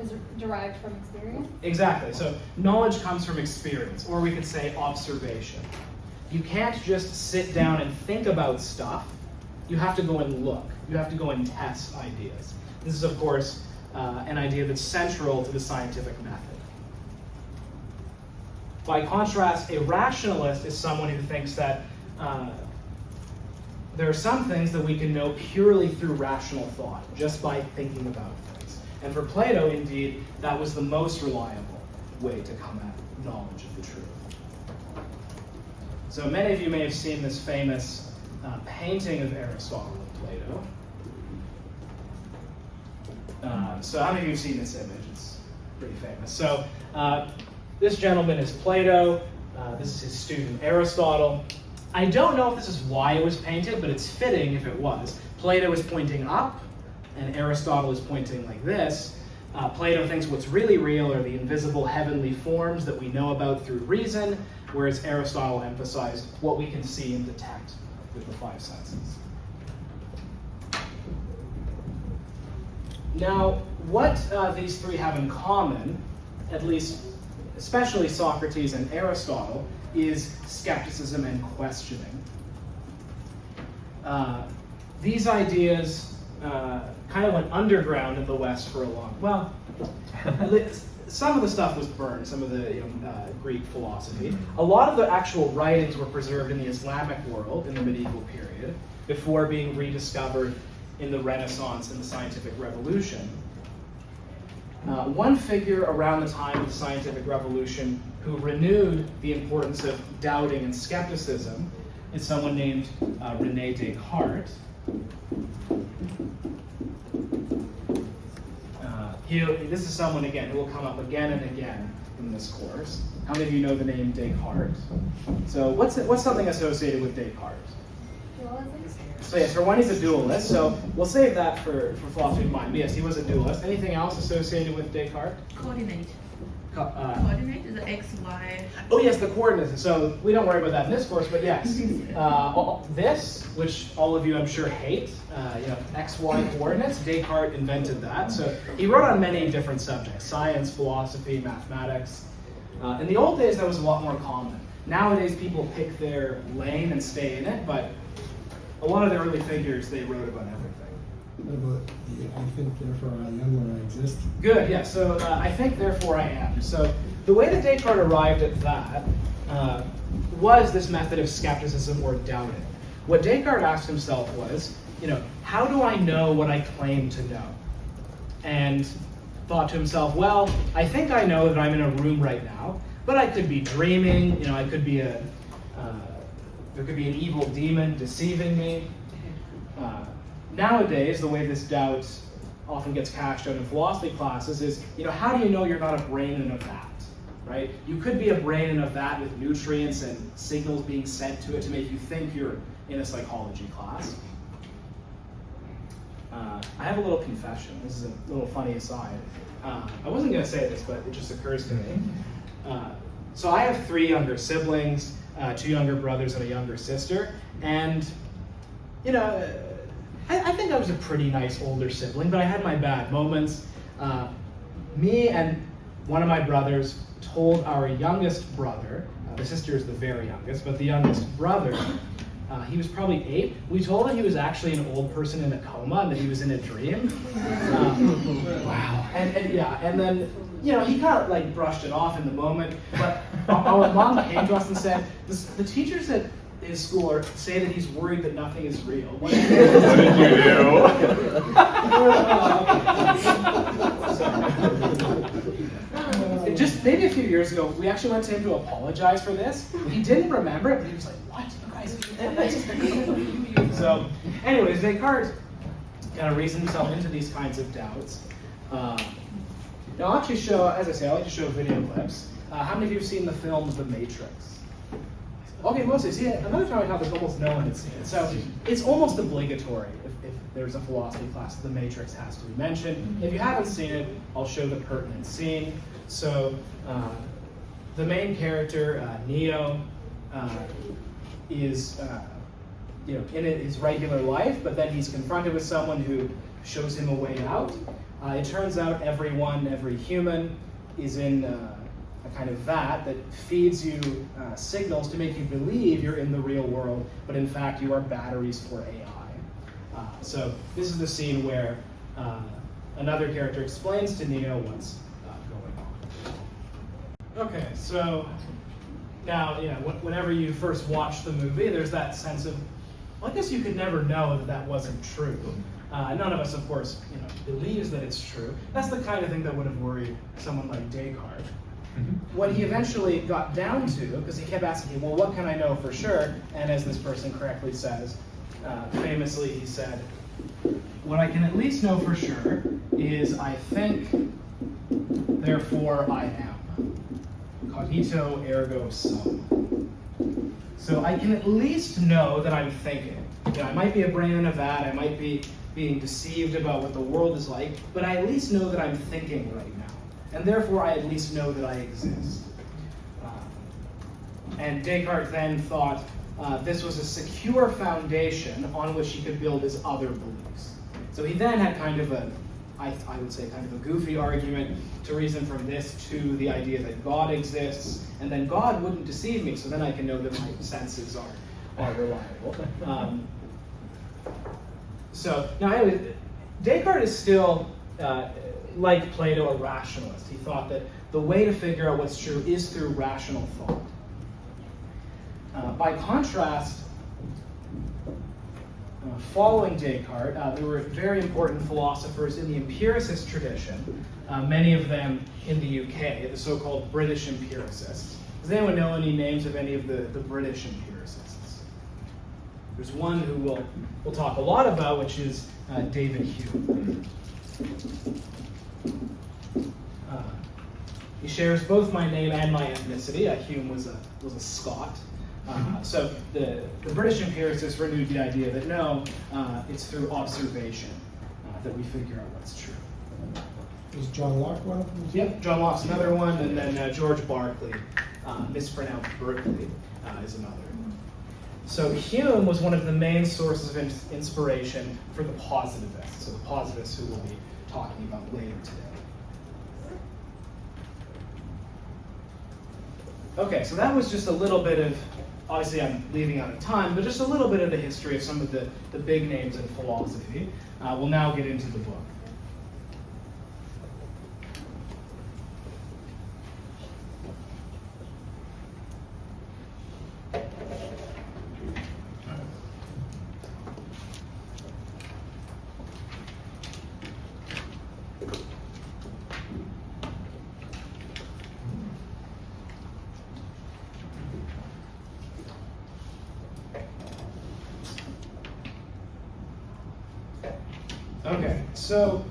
is derived from experience? Exactly. So knowledge comes from experience, or we could say observation. You can't just sit down and think about stuff. You have to go and look. You have to go and test ideas. This is, of course, an idea that's central to the scientific method. By contrast, a rationalist is someone who thinks that there are some things that we can know purely through rational thought, just by thinking about things. And for Plato, indeed, that was the most reliable way to come at knowledge of the truth. So many of you may have seen this famous painting of Aristotle and Plato. So how many of you have seen this image? It's pretty famous. So this gentleman is Plato. This is his student Aristotle. I don't know if this is why it was painted, but it's fitting if it was. Plato is pointing up, and Aristotle is pointing like this. Plato thinks what's really real are the invisible heavenly forms that we know about through reason, whereas Aristotle emphasized what we can see and detect with the 5 senses. Now, what these 3 have in common at least, especially Socrates and Aristotle, is skepticism and questioning. These ideas kind of went underground in the West for a long. Well, some of the stuff was burned, some of the Greek philosophy. A lot of the actual writings were preserved in the Islamic world in the medieval period before being rediscovered in the Renaissance and the Scientific Revolution. One figure around the time of the Scientific Revolution who renewed the importance of doubting and skepticism is someone named René Descartes. This is someone, again, who will come up again and again in this course. How many of you know the name Descartes? So what's something associated with Descartes? Dualism? So yes, for one, he's a dualist, so we'll save that for philosophy of mind. But yes, he was a dualist. Anything else associated with Descartes? Coordinate. Coordinate is the X, Y. Oh yes, the coordinates. So we don't worry about that in this course, but yes. This, which all of you I'm sure hate, X, Y coordinates, Descartes invented that. So he wrote on many different subjects: science, philosophy, mathematics. In the old days, that was a lot more common. Nowadays, people pick their lane and stay in it, but a lot of the early figures, they wrote about everything. What about the I think, therefore I am, or I exist? Good, yeah, so I think, therefore I am. So the way that Descartes arrived at that was this method of skepticism or doubting. What Descartes asked himself was, how do I know what I claim to know? And thought to himself, well, I think I know that I'm in a room right now, but I could be dreaming, I could be there could be an evil demon deceiving me. Nowadays, the way this doubt often gets cashed out in philosophy classes is, how do you know you're not a brain in a vat, right? You could be a brain in a vat with nutrients and signals being sent to it to make you think you're in a psychology class. I have a little confession. This is a little funny aside. I wasn't going to say this, but it just occurs to me. So I have 3 younger siblings, 2 younger brothers and a younger sister, and I think I was a pretty nice older sibling, but I had my bad moments. Me and one of my brothers told our youngest brother, the sister is the very youngest, but the youngest brother, he was probably 8. We told him he was actually an old person in a coma and that he was in a dream. Wow. And then he kind of brushed it off in the moment, but our mom came to us and said, the teachers at his school say that he's worried that nothing is real. What did you do? Just maybe a few years ago, we actually went to him to apologize for this. He didn't remember it, but he was like, what? You guys. So, anyways, Descartes kind of reasoned himself into these kinds of doubts. Now, I'll actually show, as I say, I like to show video clips. How many of you have seen the film The Matrix? Okay, mostly. See, another time I thought almost no one had seen it. So it's almost obligatory if there's a philosophy class, The Matrix has to be mentioned. If you haven't seen it, I'll show the pertinent scene. So the main character, Neo, is in his regular life, but then he's confronted with someone who shows him a way out. It turns out every human is in a kind of vat that feeds you signals to make you believe you're in the real world, but in fact you are batteries for AI. So this is the scene where another character explains to Neo what's going on. Okay, so now, whenever you first watch the movie, there's that sense of, well, I guess you could never know that wasn't true. None of us, of course, believes that it's true. That's the kind of thing that would have worried someone like Descartes. What he eventually got down to, because he kept asking, well, what can I know for sure? And as this person correctly says, famously he said, what I can at least know for sure is I think, therefore I am. Cognito ergo sum. So I can at least know that I'm thinking. I might be a brain in a vat, I might be being deceived about what the world is like, but I at least know that I'm thinking right now. And therefore I at least know that I exist. And Descartes then thought this was a secure foundation on which he could build his other beliefs. So he then had kind of I would say, kind of a goofy argument to reason from this to the idea that God exists, and then God wouldn't deceive me, so then I can know that my senses are reliable. So, now anyway, Descartes is still, like Plato, a rationalist. He thought that the way to figure out what's true is through rational thought. By contrast, following Descartes, there were very important philosophers in the empiricist tradition, many of them in the UK, the so-called British empiricists. Does anyone know any names of any of the British empiricists? There's one who we'll talk a lot about, which is David Hume. He shares both my name and my ethnicity. Hume was a Scot. So the British empiricists renewed the idea that no, it's through observation that we figure out what's true. Was John Locke one of them? Yep, John Locke's another one, and then George Berkeley, mispronounced Berkeley, is another. So Hume was one of the main sources of inspiration for the positivists, so the positivists who we'll be talking about later today. Okay, so that was just a little bit of, obviously I'm leaving out of time, but just a little bit of the history of some of the big names in philosophy. We'll now get into the book. Okay, so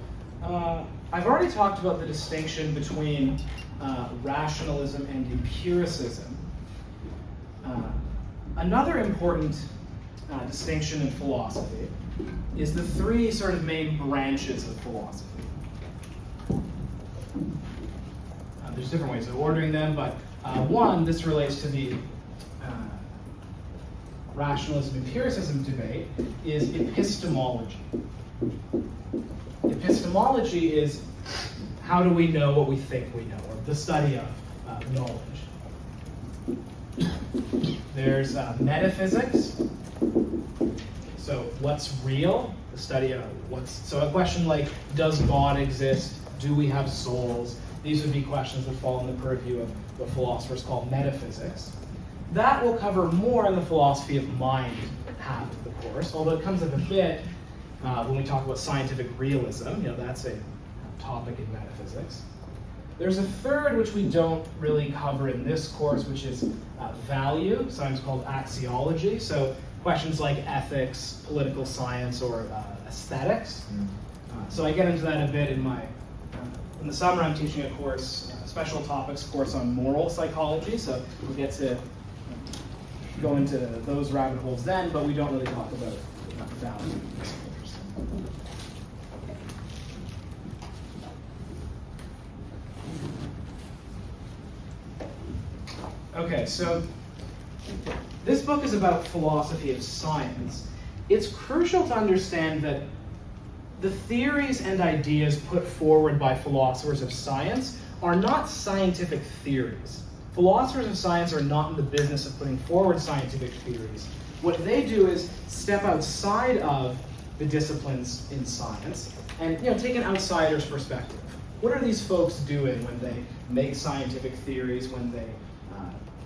I've already talked about the distinction between rationalism and empiricism. Another important distinction in philosophy is the three sort of main branches of philosophy. There's different ways of ordering them, but one, this relates to the rationalism-empiricism debate, is epistemology. Epistemology is how do we know what we think we know, or the study of knowledge. There's metaphysics, so what's real, the study of so a question like, does God exist, do we have souls? These would be questions that fall in the purview of what philosophers call metaphysics. That will cover more in the philosophy of mind half of the course, although it comes up a bit when we talk about scientific realism. That's a topic in metaphysics. There's a third which we don't really cover in this course, which is value, sometimes called axiology. So questions like ethics, political science, or aesthetics. So I get into that a bit in in the summer. I'm teaching a course, a special topics course on moral psychology. So we'll get to go into those rabbit holes then, but we don't really talk about value in this course. Okay, so this book is about philosophy of science. It's crucial to understand that the theories and ideas put forward by philosophers of science are not scientific theories. Philosophers of science are not in the business of putting forward scientific theories. What they do is step outside of the disciplines in science and take an outsider's perspective. What are these folks doing when they make scientific theories, when they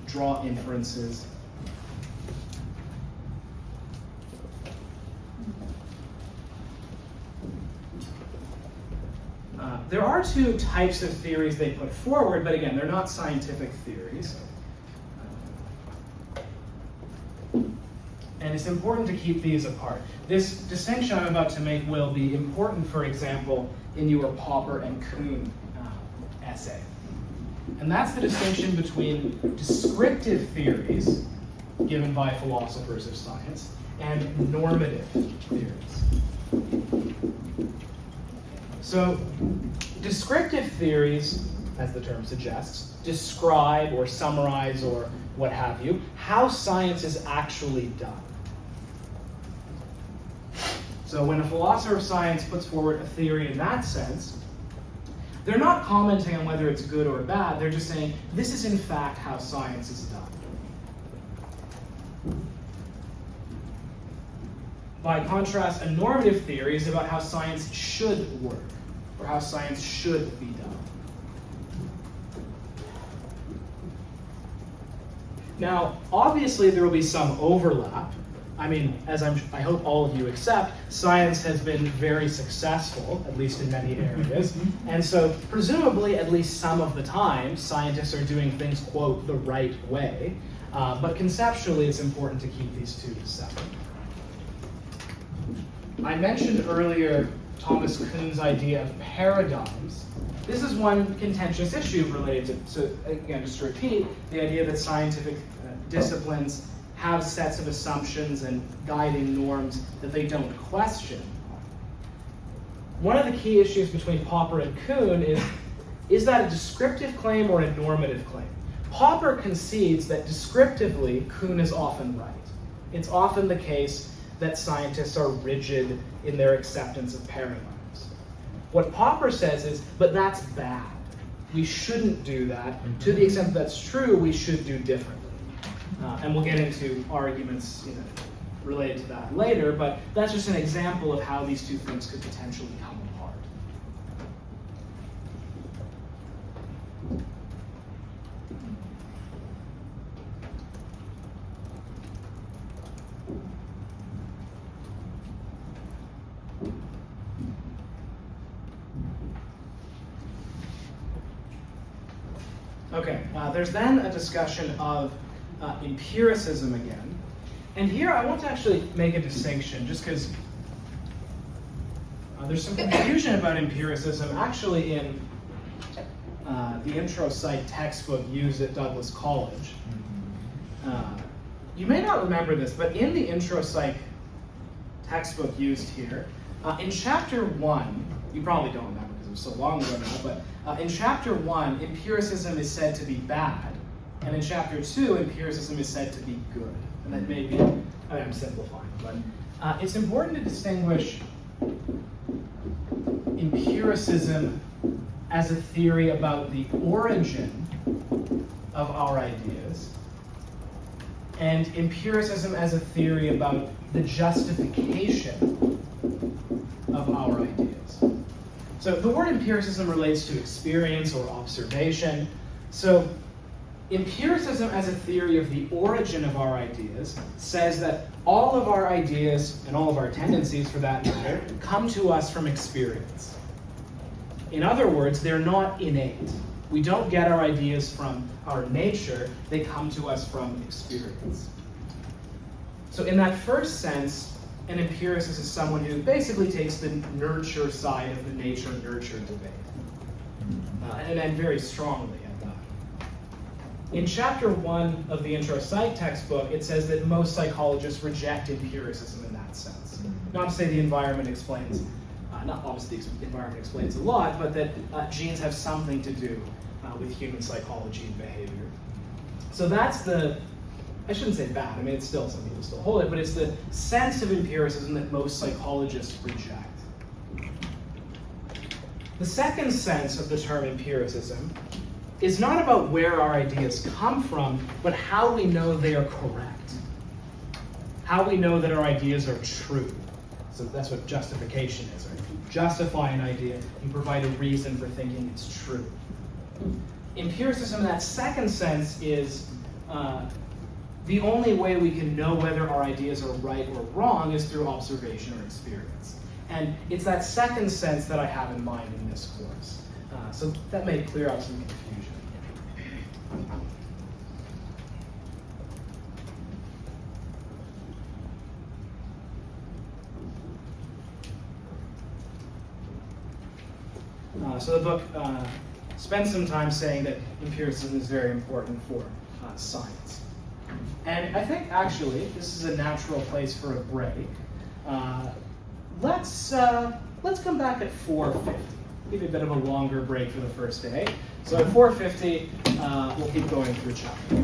draw inferences? There are two types of theories they put forward, but again, they're not scientific theories. And it's important to keep these apart. This distinction I'm about to make will be important, for example, in your Popper and Kuhn essay. And that's the distinction between descriptive theories given by philosophers of science and normative theories. So, descriptive theories, as the term suggests, describe or summarize or what have you, how science is actually done. So when a philosopher of science puts forward a theory in that sense, they're not commenting on whether it's good or bad, they're just saying, this is in fact how science is done. By contrast, a normative theory is about how science should work, or how science should be done. Now, obviously there will be some overlap. I mean, as I hope all of you accept, science has been very successful, at least in many areas. And so presumably, at least some of the time, scientists are doing things, quote, the right way. But conceptually, it's important to keep these two separate. I mentioned earlier Thomas Kuhn's idea of paradigms. This is one contentious issue related to, so again, just to repeat, the idea that scientific disciplines have sets of assumptions and guiding norms that they don't question. One of the key issues between Popper and Kuhn is that a descriptive claim or a normative claim? Popper concedes that descriptively, Kuhn is often right. It's often the case that scientists are rigid in their acceptance of paradigms. What Popper says is, but that's bad. We shouldn't do that. To the extent that that's true, we should do differently. And we'll get into arguments related to that later, but that's just an example of how these two things could potentially come apart. Okay, there's then a discussion of empiricism again. And here I want to actually make a distinction, just because there's some confusion about empiricism actually in the intro psych textbook used at Douglas College. You may not remember this, but in the intro psych textbook used here, in chapter 1, you probably don't remember because it was so long ago now, but in chapter 1, empiricism is said to be bad, and in chapter 2, empiricism is said to be good. And that may be, I'm simplifying, but it's important to distinguish empiricism as a theory about the origin of our ideas, and empiricism as a theory about the justification of our ideas. So the word empiricism relates to experience or observation. So empiricism as a theory of the origin of our ideas says that all of our ideas, and all of our tendencies for that matter, come to us from experience. In other words, they're not innate. We don't get our ideas from our nature, they come to us from experience. So in that first sense, an empiricist is someone who basically takes the nurture side of the nature-nurture debate, and very strongly at that. In chapter 1 of the intro psych textbook, it says that most psychologists reject empiricism in that sense. Not to say the environment explains, not obviously the environment explains a lot, but that genes have something to do with human psychology and behavior. So that's the, I shouldn't say bad, I mean it's still, some people still hold it, but it's the sense of empiricism that most psychologists reject. The second sense of the term empiricism is not about where our ideas come from, but how we know they are correct. How we know that our ideas are true. So that's what justification is, right? If you justify an idea, you provide a reason for thinking it's true. Empiricism in that second sense is the only way we can know whether our ideas are right or wrong is through observation or experience. And it's that second sense that I have in mind in this course. So that may clear up some confusion. So the book spends some time saying that empiricism is very important for science. And I think actually this is a natural place for a break. Let's come back at 4:50. Give you a bit of a longer break for the first day. So at 4:50, we'll keep going through chapter.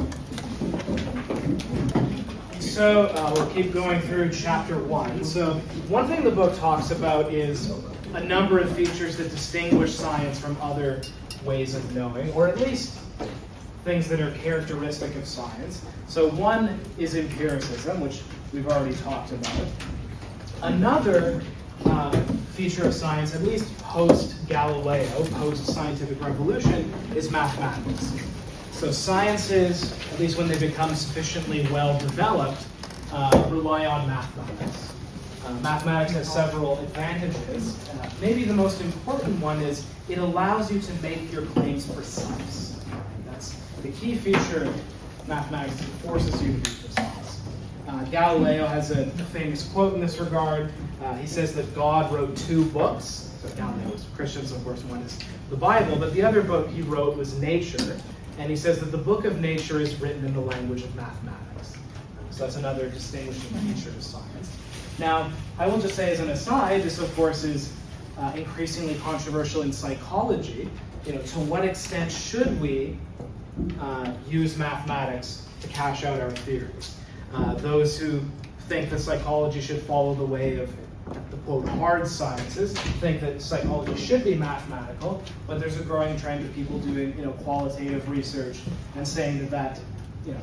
so we'll keep going through chapter 1. So one thing the book talks about is a number of features that distinguish science from other ways of knowing, or at least things that are characteristic of science. So one is empiricism, which we've already talked about. Another feature of science, at least post-Galileo, post-scientific revolution, is mathematics. So sciences, at least when they become sufficiently well developed, rely on mathematics. Mathematics has several advantages. Maybe the most important one is it allows you to make your claims precise. That's the key feature of mathematics. It forces you to be precise. Galileo has a famous quote in this regard. He says that God wrote 2 books. So Galileo was Christian, so of course one is the Bible, but the other book he wrote was Nature. And he says that the book of nature is written in the language of mathematics. So that's another distinguishing feature of science. Now, I will just say as an aside, this of course is increasingly controversial in psychology. To what extent should we use mathematics to cash out our theories? Those who think that psychology should follow the way of the quote hard sciences think that psychology should be mathematical, but there's a growing trend of people doing qualitative research and saying that that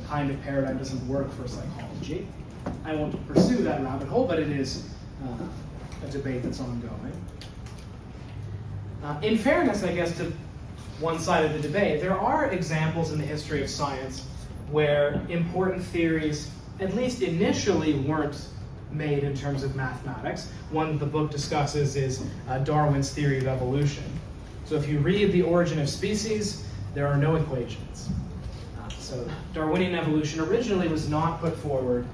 kind of paradigm doesn't work for psychology. I won't pursue that rabbit hole, but it is a debate that's ongoing. In fairness, I guess, to one side of the debate, there are examples in the history of science where important theories, at least initially, weren't made in terms of mathematics. One the book discusses is Darwin's theory of evolution. So if you read The Origin of Species, there are no equations. So Darwinian evolution originally was not put forward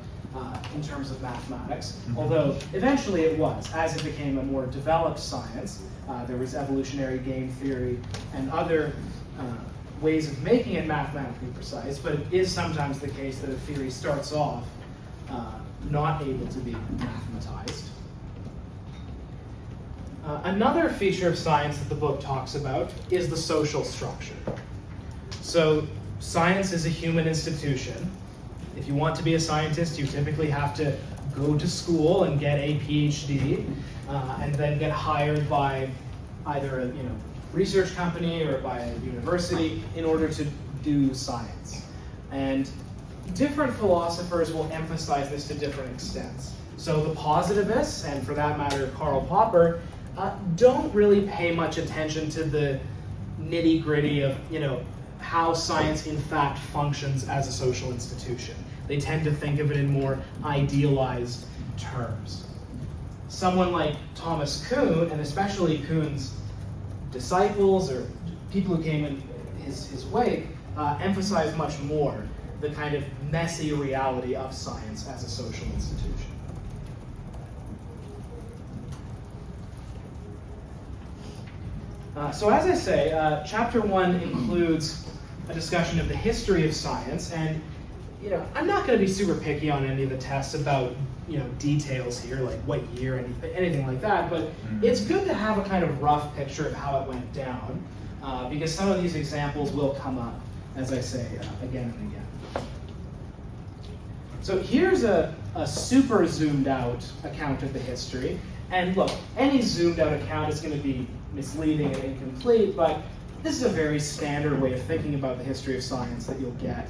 in terms of mathematics, although eventually it was. As it became a more developed science, there was evolutionary game theory and other ways of making it mathematically precise, but it is sometimes the case that a theory starts off not able to be mathematized. Another feature of science that the book talks about is the social structure. So science is a human institution. If you want to be a scientist, you typically have to go to school and get a PhD, and then get hired by either a research company or by a university in order to do science. And different philosophers will emphasize this to different extents. So the positivists, and for that matter Karl Popper, don't really pay much attention to the nitty-gritty of how science in fact functions as a social institution. They tend to think of it in more idealized terms. Someone like Thomas Kuhn, and especially Kuhn's disciples or people who came in his wake, emphasize much more the kind of messy reality of science as a social institution. So as I say, chapter 1 includes a discussion of the history of science, and I'm not going to be super picky on any of the tests about details here, like what year, anything like that, but it's good to have a kind of rough picture of how it went down, because some of these examples will come up, as I say, again and again. So here's a super zoomed out account of the history. And look, any zoomed out account is going to be misleading and incomplete, but this is a very standard way of thinking about the history of science that you'll get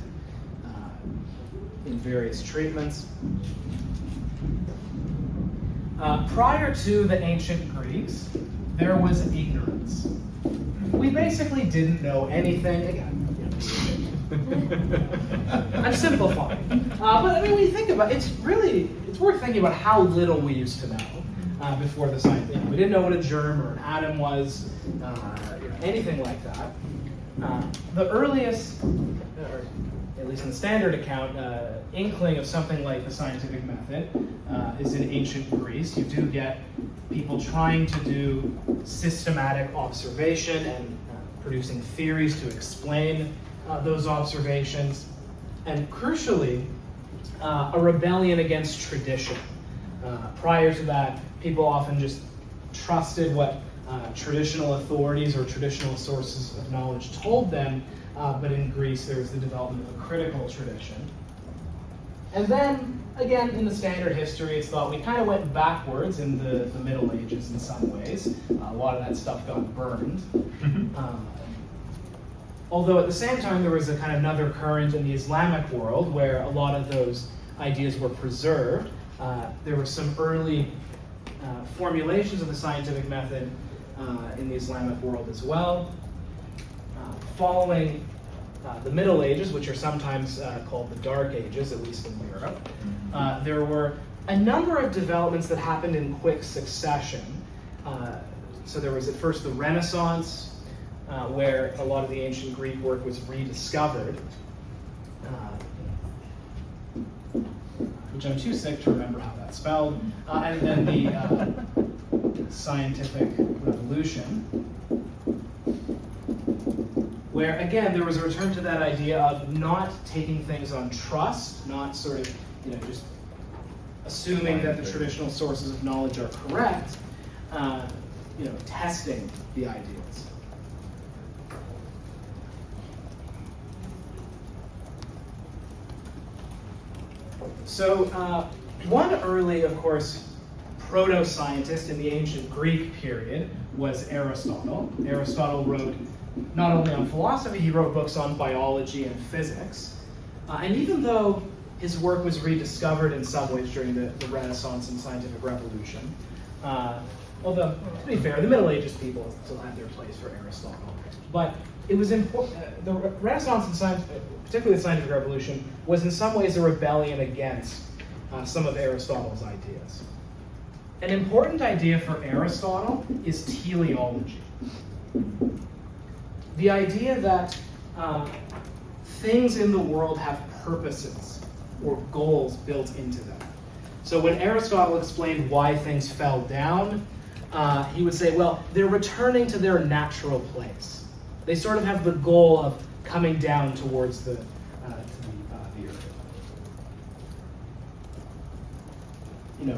in various treatments. Prior to the ancient Greeks, there was ignorance. We basically didn't know anything. Again, I'm simplifying. But when we think about it, it's worth thinking about how little we used to know before the science. We didn't know what a germ or an atom was, anything like that. The earliest, or at least in the standard account, inkling of something like the scientific method is in ancient Greece. You do get people trying to do systematic observation and producing theories to explain those observations, and crucially, a rebellion against tradition. Prior to that, people often just trusted what traditional authorities or traditional sources of knowledge told them, but in Greece there was the development of a critical tradition. And then, again, in the standard history, it's thought we kind of went backwards in the Middle Ages in some ways. A lot of that stuff got burned. Although at the same time, there was a kind of another current in the Islamic world where a lot of those ideas were preserved. There were some early formulations of the scientific method in the Islamic world as well. Following the Middle Ages, which are sometimes called the Dark Ages, at least in Europe, there were a number of developments that happened in quick succession. So there was at first the Renaissance, where a lot of the ancient Greek work was rediscovered, which I'm too sick to remember how that's spelled, and then the scientific revolution, where again there was a return to that idea of not taking things on trust, not sort of just assuming that the traditional sources of knowledge are correct, testing the ideas. So one early, of course, proto-scientist in the ancient Greek period was Aristotle. Aristotle wrote not only on philosophy, he wrote books on biology and physics. And even though his work was rediscovered in some ways during the Renaissance and scientific revolution, although, to be fair, the Middle Ages people still had their place for Aristotle. But it was important, the Renaissance and science, particularly the scientific revolution, was in some ways a rebellion against some of Aristotle's ideas. An important idea for Aristotle is teleology. The idea that things in the world have purposes or goals built into them. So when Aristotle explained why things fell down, he would say, well, they're returning to their natural place. They sort of have the goal of coming down towards the earth.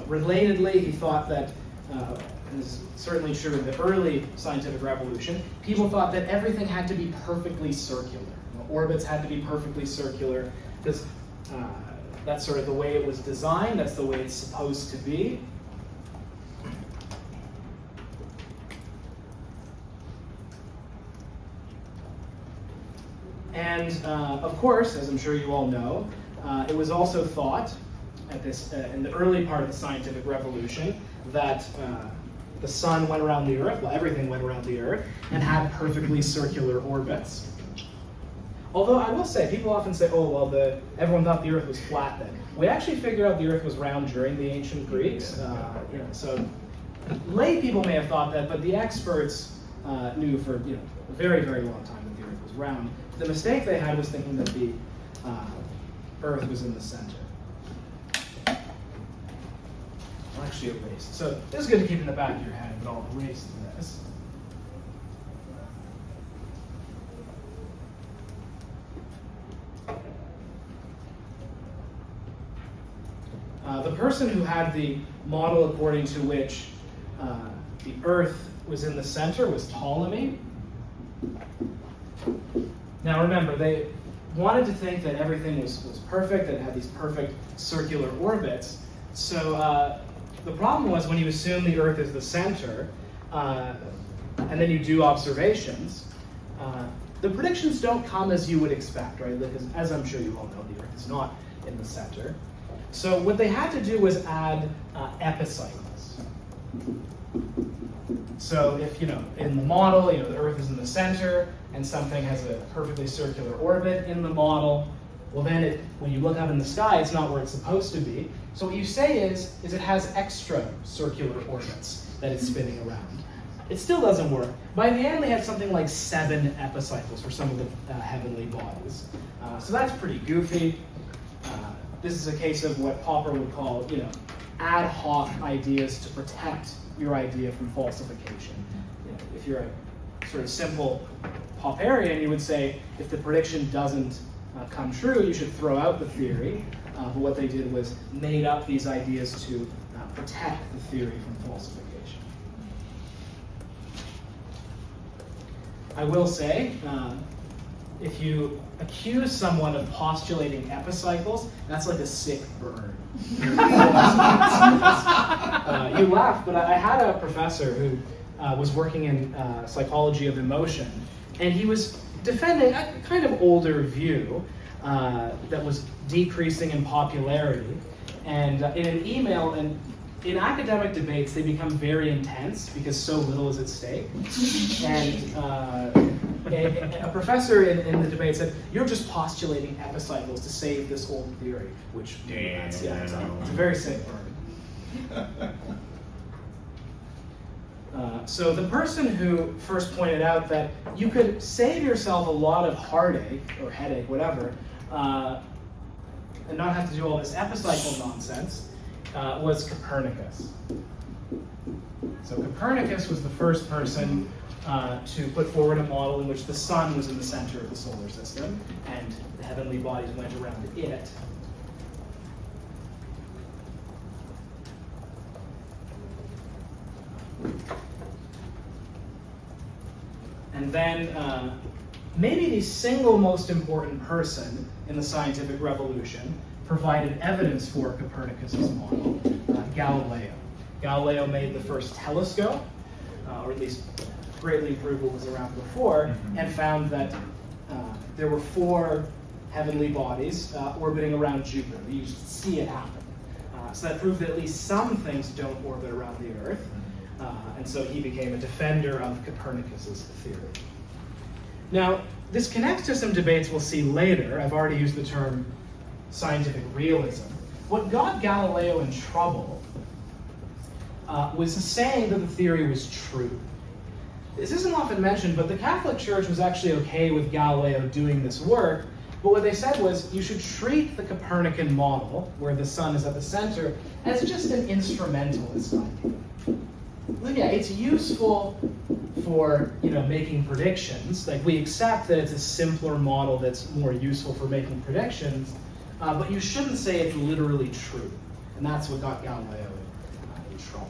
Relatedly, he thought that, and this is certainly true in the early scientific revolution, people thought that everything had to be perfectly circular. Orbits had to be perfectly circular, because that's sort of the way it was designed, that's the way it's supposed to be. And of course, as I'm sure you all know, it was also thought at this in the early part of the scientific revolution that the sun went around the Earth, well, everything went around the Earth, and had perfectly circular orbits. Although I will say, people often say, oh, well, everyone thought the Earth was flat then. We actually figured out the Earth was round during the ancient Greeks. So lay people may have thought that, but the experts knew for a very, very long time that the Earth was round. The mistake they had was thinking that the Earth was in the center. I'll actually erase. So this is good to keep in the back of your head, but I'll erase this. The person who had the model according to which the Earth was in the center was Ptolemy. Now remember, they wanted to think that everything was perfect, that it had these perfect circular orbits. So the problem was when you assume the Earth is the center, and then you do observations, the predictions don't come as you would expect, right? Because as I'm sure you all know, the Earth is not in the center. So what they had to do was add epicycles. So if, in the model, the Earth is in the center and something has a perfectly circular orbit in the model, well then when you look up in the sky, it's not where it's supposed to be. So what you say is it has extra circular orbits that it's spinning around. It still doesn't work. By the end, they had something like 7 epicycles for some of the heavenly bodies. So that's pretty goofy. This is a case of what Popper would call, ad hoc ideas to protect your idea from falsification. If you're a sort of simple Popperian, you would say, if the prediction doesn't come true, you should throw out the theory. But what they did was made up these ideas to protect the theory from falsification. I will say, if you accuse someone of postulating epicycles, that's like a sick burn. You laugh, but I had a professor who was working in psychology of emotion, and he was defending a kind of older view that was decreasing in popularity. And in an email, and in academic debates, they become very intense because so little is at stake. And a professor in the debate said, "You're just postulating epicycles to save this old theory," which it's a very sick burn. So the person who first pointed out that you could save yourself a lot of heartache or headache, whatever, and not have to do all this epicycle nonsense, was Copernicus. So Copernicus was the first person to put forward a model in which the sun was in the center of the solar system and the heavenly bodies went around it. And then maybe the single most important person in the scientific revolution provided evidence for Copernicus's model, Galileo. Galileo made the first telescope, or at least greatly improved what was around before, and found that there were 4 heavenly bodies orbiting around Jupiter. You just see it happen. So that proved that at least some things don't orbit around the Earth. And so he became a defender of Copernicus's theory. Now, this connects to some debates we'll see later. I've already used the term scientific realism. What got Galileo in trouble was saying that the theory was true. This isn't often mentioned, but the Catholic Church was actually okay with Galileo doing this work. But what they said was you should treat the Copernican model, where the sun is at the center, as just an instrumentalist idea. Yeah, it's useful for making predictions. Like, we accept that it's a simpler model that's more useful for making predictions, but you shouldn't say it's literally true. And that's what got Galileo in trouble.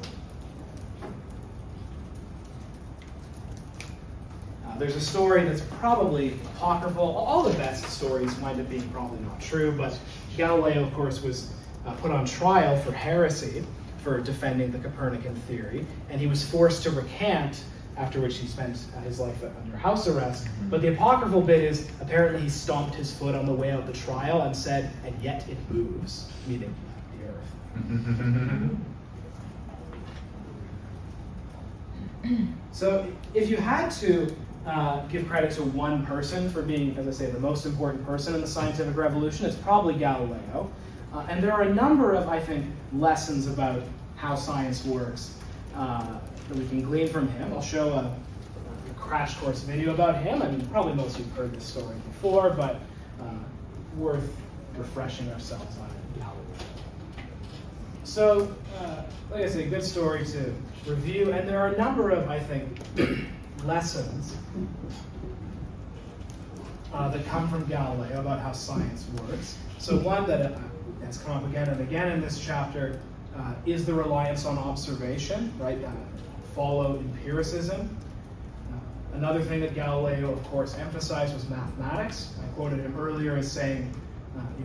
There's a story that's probably apocryphal. All the best stories wind up being probably not true, but Galileo, of course, was put on trial for heresy for defending the Copernican theory, and he was forced to recant, after which he spent his life under house arrest. But the apocryphal bit is, apparently he stomped his foot on the way out the trial and said, "And yet it moves," meaning the Earth. So if you had to give credit to one person for being, as I say, the most important person in the scientific revolution, it's probably Galileo. And there are a number of, I think, lessons about how science works that we can glean from him. I'll show a crash course video about him, and probably most of you have heard this story before, but worth refreshing ourselves on Galileo. So, like I say, good story to review, and there are a number of, I think, lessons that come from Galileo about how science works. So one that has come up again and again in this chapter is the reliance on observation, right? Follow empiricism. Another thing that Galileo, of course, emphasized was mathematics. I quoted him earlier as saying,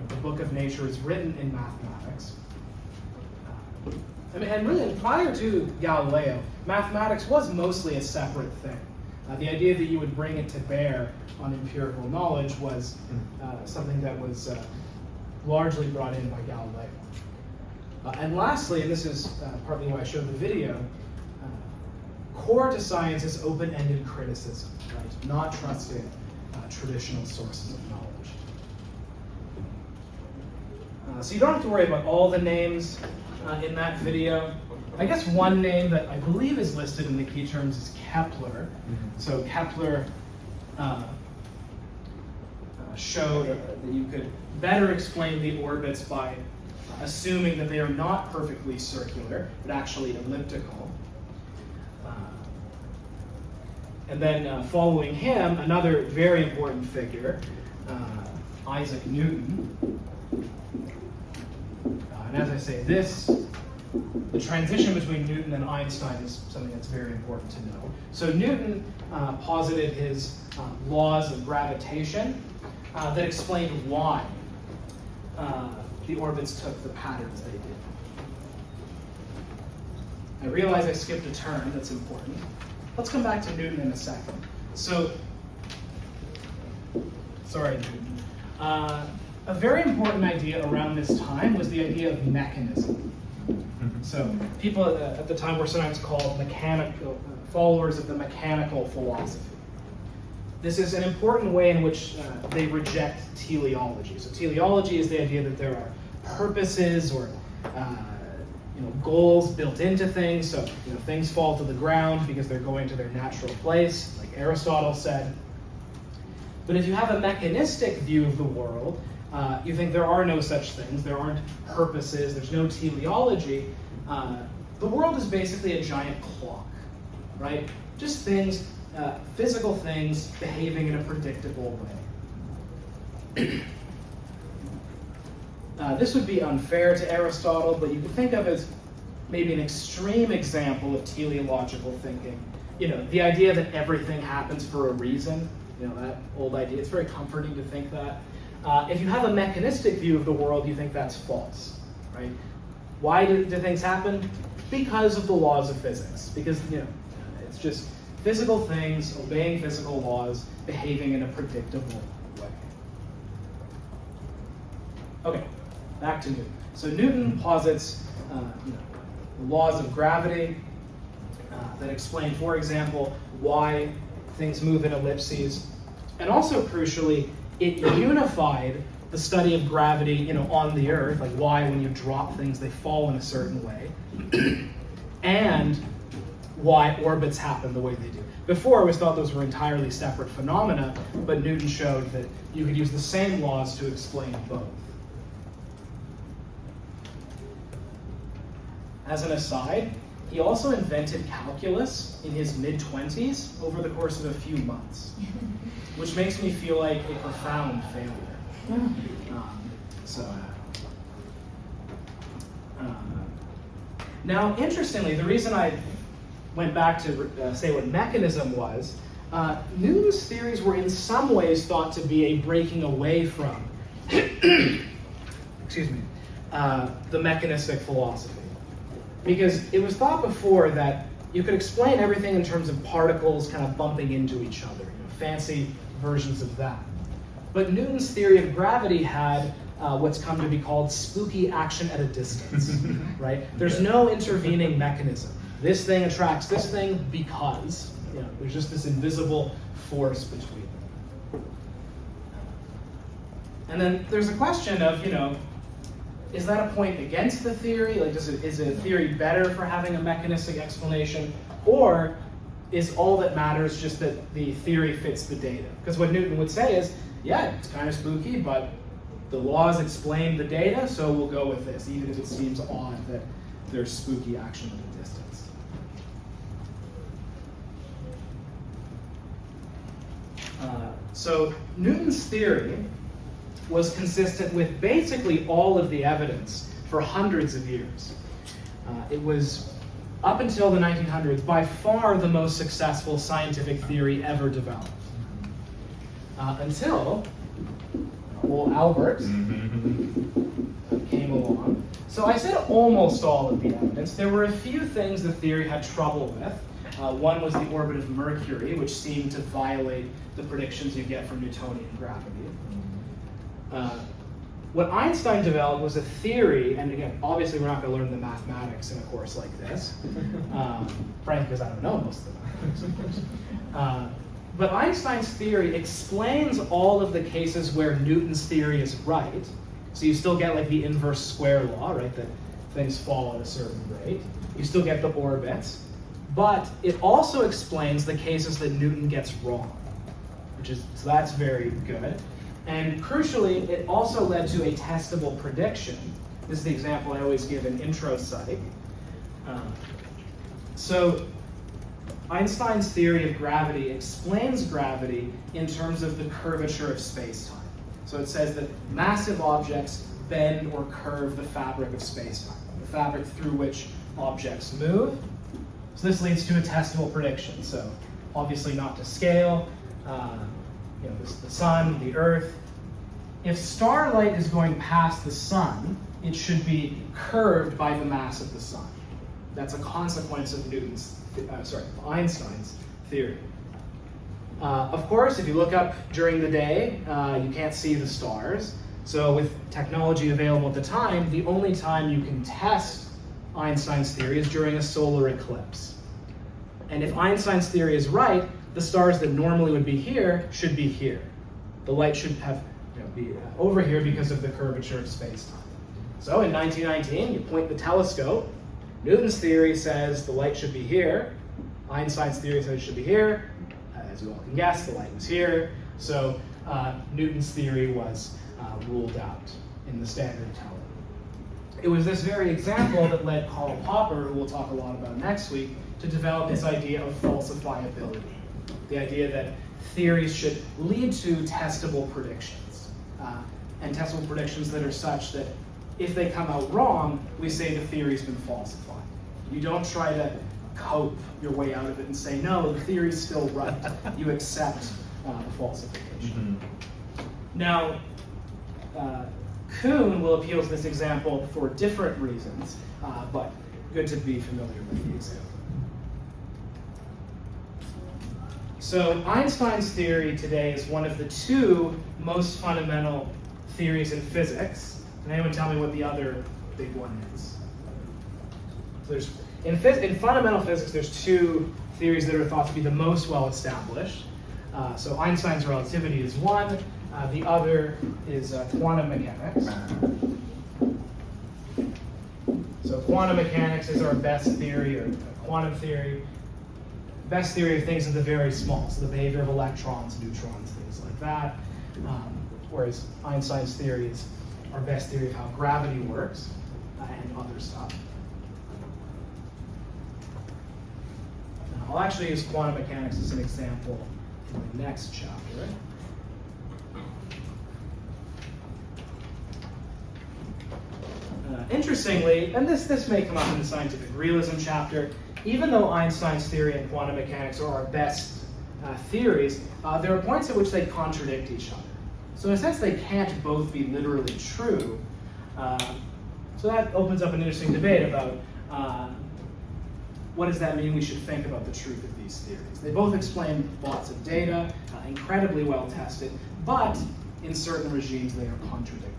the book of nature is written in mathematics. And really, prior to Galileo, mathematics was mostly a separate thing. The idea that you would bring it to bear on empirical knowledge was something that was largely brought in by Galileo. And lastly, and this is partly why I showed the video, core to science is open-ended criticism, right? Not trusting traditional sources of knowledge. So you don't have to worry about all the names in that video. I guess one name that I believe is listed in the key terms is Kepler. So Kepler showed that you could better explain the orbits by assuming that they are not perfectly circular, but actually elliptical. And then following him, another very important figure, Isaac Newton. And as I say, this the transition between Newton and Einstein is something that's very important to know. So Newton posited his laws of gravitation that explained why the orbits took the patterns they did. I realize I skipped a term that's important. Let's come back to Newton in a second. So, sorry, Newton. A very important idea around this time was the idea of mechanism. So people at the time were sometimes called mechanical followers of the mechanical philosophy. This is an important way in which they reject teleology. So teleology is the idea that there are purposes or goals built into things. So things fall to the ground because they're going to their natural place, like Aristotle said. But if you have a mechanistic view of the world, you think there are no such things, there aren't purposes, there's no teleology. The world is basically a giant clock, right? Just things, physical things behaving in a predictable way. This would be unfair to Aristotle, but you could think of as maybe an extreme example of teleological thinking. The idea that everything happens for a reason, that old idea. It's very comforting to think that. If you have a mechanistic view of the world, you think that's false, right? Why do things happen? Because of the laws of physics. Because, it's just physical things, obeying physical laws, behaving in a predictable way. Okay, back to Newton. So Newton posits the laws of gravity that explain, for example, why things move in ellipses. And also, crucially, it unified the study of gravity, on the Earth, like why when you drop things they fall in a certain way, and why orbits happen the way they do. Before, it was thought those were entirely separate phenomena, but Newton showed that you could use the same laws to explain both. As an aside, he also invented calculus in his mid-20s over the course of a few months, which makes me feel like a profound failure. Now, interestingly, the reason I went back to say what mechanism was, Newton's theories were in some ways thought to be a breaking away from excuse me, the mechanistic philosophy. Because it was thought before that you could explain everything in terms of particles kind of bumping into each other, fancy versions of that. But Newton's theory of gravity had what's come to be called spooky action at a distance, right? There's no intervening mechanism. This thing attracts this thing because, there's just this invisible force between them. And then there's a question of, is that a point against the theory? Like, is a theory better for having a mechanistic explanation? Or is all that matters just that the theory fits the data? Because what Newton would say is, yeah, it's kind of spooky, but the laws explain the data, so we'll go with this, even if it seems odd that there's spooky action at a distance. So Newton's theory was consistent with basically all of the evidence for hundreds of years. It was, up until the 1900s, by far the most successful scientific theory ever developed. Until old Albert came along. So I said almost all of the evidence. There were a few things the theory had trouble with. One was the orbit of Mercury, which seemed to violate the predictions you get from Newtonian gravity. What Einstein developed was a theory, and again, obviously we're not going to learn the mathematics in a course like this, frankly, because I don't know most of the mathematics, of course. But Einstein's theory explains all of the cases where Newton's theory is right. So you still get like the inverse square law, right, that things fall at a certain rate. You still get the orbits. But it also explains the cases that Newton gets wrong, so that's very good. And crucially, it also led to a testable prediction. This is the example I always give in intro psych. So Einstein's theory of gravity explains gravity in terms of the curvature of space-time. So it says that massive objects bend or curve the fabric of space-time. the fabric through which objects move. So this leads to a testable prediction. So obviously not to scale, the sun, the earth. If starlight is going past the sun, it should be curved by the mass of the sun. That's a consequence of Einstein's theory. Of course, if you look up during the day, you can't see the stars. So with technology available at the time, the only time you can test Einstein's theory is during a solar eclipse. And if Einstein's theory is right, the stars that normally would be here should be here. The light should have be over here because of the curvature of space-time. So in 1919, you point the telescope. Newton's theory says the light should be here. Einstein's theory says it should be here. As you all can guess, the light was here. So Newton's theory was ruled out in the standard telescope. It was this very example that led Karl Popper, who we'll talk a lot about next week, to develop this idea of falsifiability. The idea that theories should lead to testable predictions. And testable predictions that are such that if they come out wrong, we say the theory's been falsified. You don't try to cope your way out of it and say, no, the theory's still right. You accept the falsification. Now, Kuhn will appeal to this example for different reasons, but good to be familiar with the example. So Einstein's theory today is one of the two most fundamental theories in physics. Can anyone tell me what the other big one is? There's, in fundamental physics, there's two theories that are thought to be the most well established. So Einstein's relativity is one. The other is quantum mechanics. So quantum mechanics is our best theory, or quantum theory. Best theory of things at the very small, so the behavior of electrons, neutrons, things like that. Whereas Einstein's theory is our best theory of how gravity works and other stuff. I'll actually use quantum mechanics as an example in the next chapter. Interestingly, and this may come up in the scientific realism chapter, even though Einstein's theory and quantum mechanics are our best theories, there are points at which they contradict each other. So in a sense, they can't both be literally true. So that opens up an interesting debate about what does that mean we should think about the truth of these theories. They both explain lots of data, incredibly well tested, but in certain regimes they are contradictory.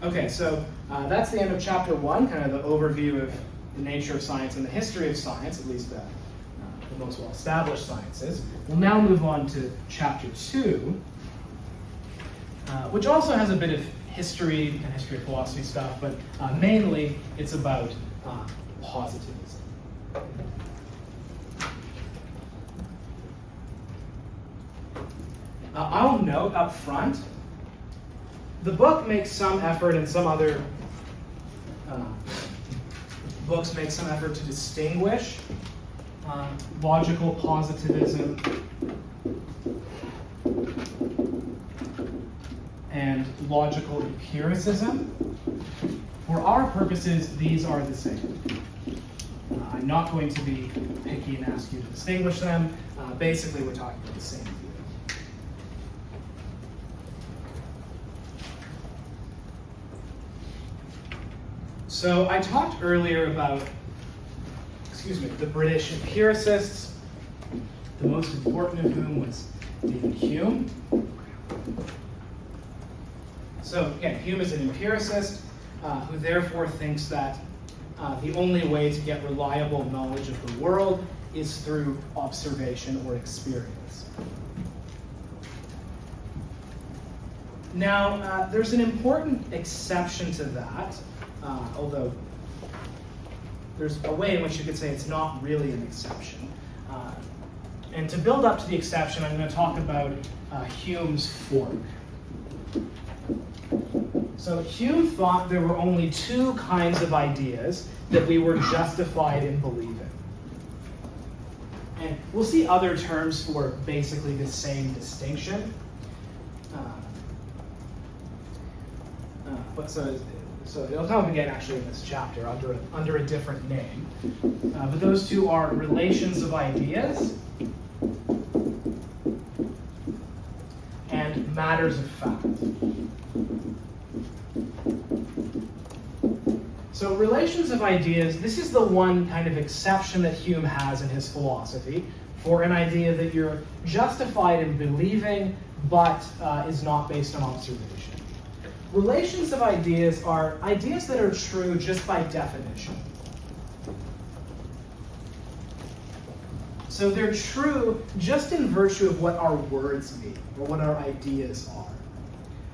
Okay, so that's the end of chapter 1, kind of the overview of the nature of science and the history of science, at least the most well-established sciences. We'll now move on to chapter 2, which also has a bit of history and history of philosophy stuff, but mainly it's about positivism. I'll note up front, the book makes some effort, and some other books make some effort to distinguish logical positivism and logical empiricism. For our purposes, these are the same. I'm not going to be picky and ask you to distinguish them. Basically, we're talking about the same view. So I talked earlier about, the British empiricists, the most important of whom was David Hume. So again, Hume is an empiricist who therefore thinks that the only way to get reliable knowledge of the world is through observation or experience. Now, there's an important exception to that, although there's a way in which you could say it's not really an exception. And to build up to the exception, I'm going to talk about Hume's fork. So Hume thought there were only two kinds of ideas that we were justified in believing. And we'll see other terms for basically the same distinction. But so So it'll come up again actually in this chapter under a different name. But those two are relations of ideas and matters of fact. So relations of ideas, this is the one kind of exception that Hume has in his philosophy for an idea that you're justified in believing but is not based on observation. Relations of ideas are ideas that are true just by definition. So they're true just in virtue of what our words mean, or what our ideas are.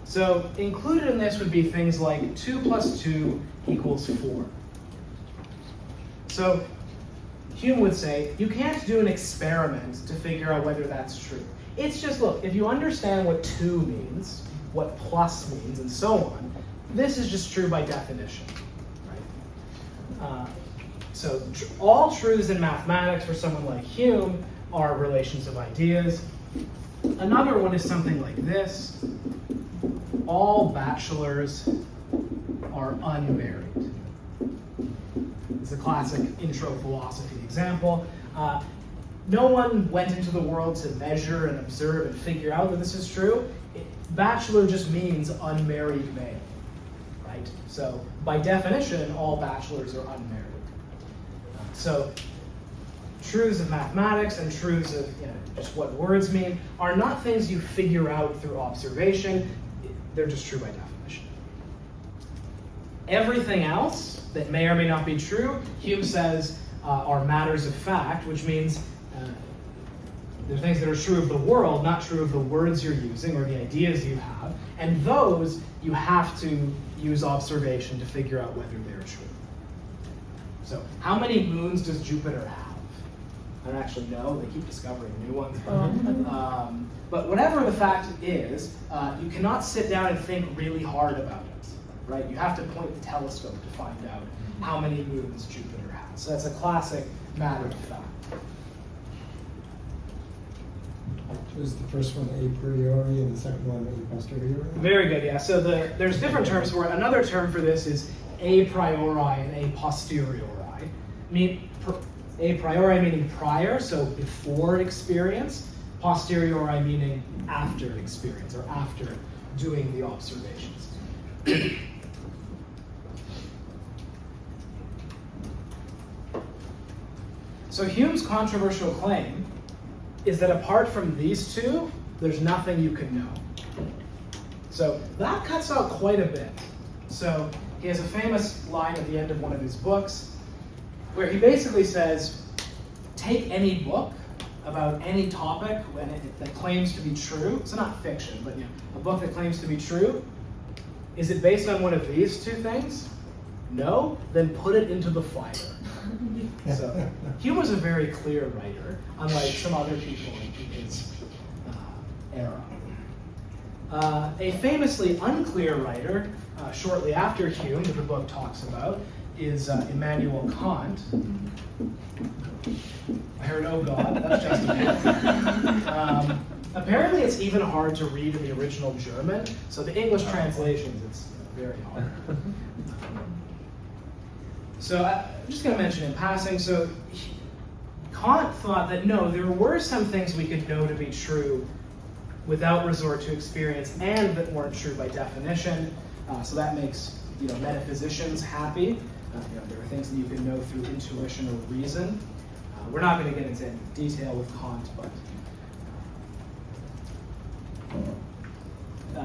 So included in this would be things like 2 + 2 = 4. So Hume would say, you can't do an experiment to figure out whether that's true. It's just, look, if you understand what 2 means, what plus means, and so on, this is just true by definition, right? So all truths in mathematics for someone like Hume are relations of ideas. Another one is something like this. All bachelors are unmarried. It's a classic intro philosophy example. No one went into the world to measure and observe and figure out that this is true. Bachelor just means unmarried male, right? So by definition, all bachelors are unmarried. So truths of mathematics and truths of just what words mean are not things you figure out through observation. They're just true by definition. Everything else that may or may not be true, Hume says, are matters of fact, which means they're things that are true of the world, not true of the words you're using or the ideas you have. And those you have to use observation to figure out whether they're true. So how many moons does Jupiter have? I don't actually know. They keep discovering new ones. But whatever the fact is, you cannot sit down and think really hard about it, right? You have to point the telescope to find out how many moons Jupiter has. So that's a classic matter of fact. Was the first one a priori and the second one a posteriori? Very good, yeah. So there's different terms for it. Another term for this is a priori and a posteriori. A priori meaning prior, so before experience. Posteriori meaning after experience, or after doing the observations. So Hume's controversial claim is that apart from these two, there's nothing you can know. So that cuts out quite a bit. So he has a famous line at the end of one of his books where he basically says, take any book about any topic that claims to be true. So not fiction, but a book that claims to be true. Is it based on one of these two things? No? Then put it into the fire. So Hume was a very clear writer, unlike some other people in his era. A famously unclear writer, shortly after Hume, that the book talks about, is Immanuel Kant. I heard, oh God, that's justified. Apparently it's even hard to read in the original German, so the English translations, it's very hard. So I'm just going to mention in passing, so Kant thought that no, there were some things we could know to be true without resort to experience and that weren't true by definition. So that makes metaphysicians happy. There are things that you can know through intuition or reason. We're not going to get into detail with Kant, but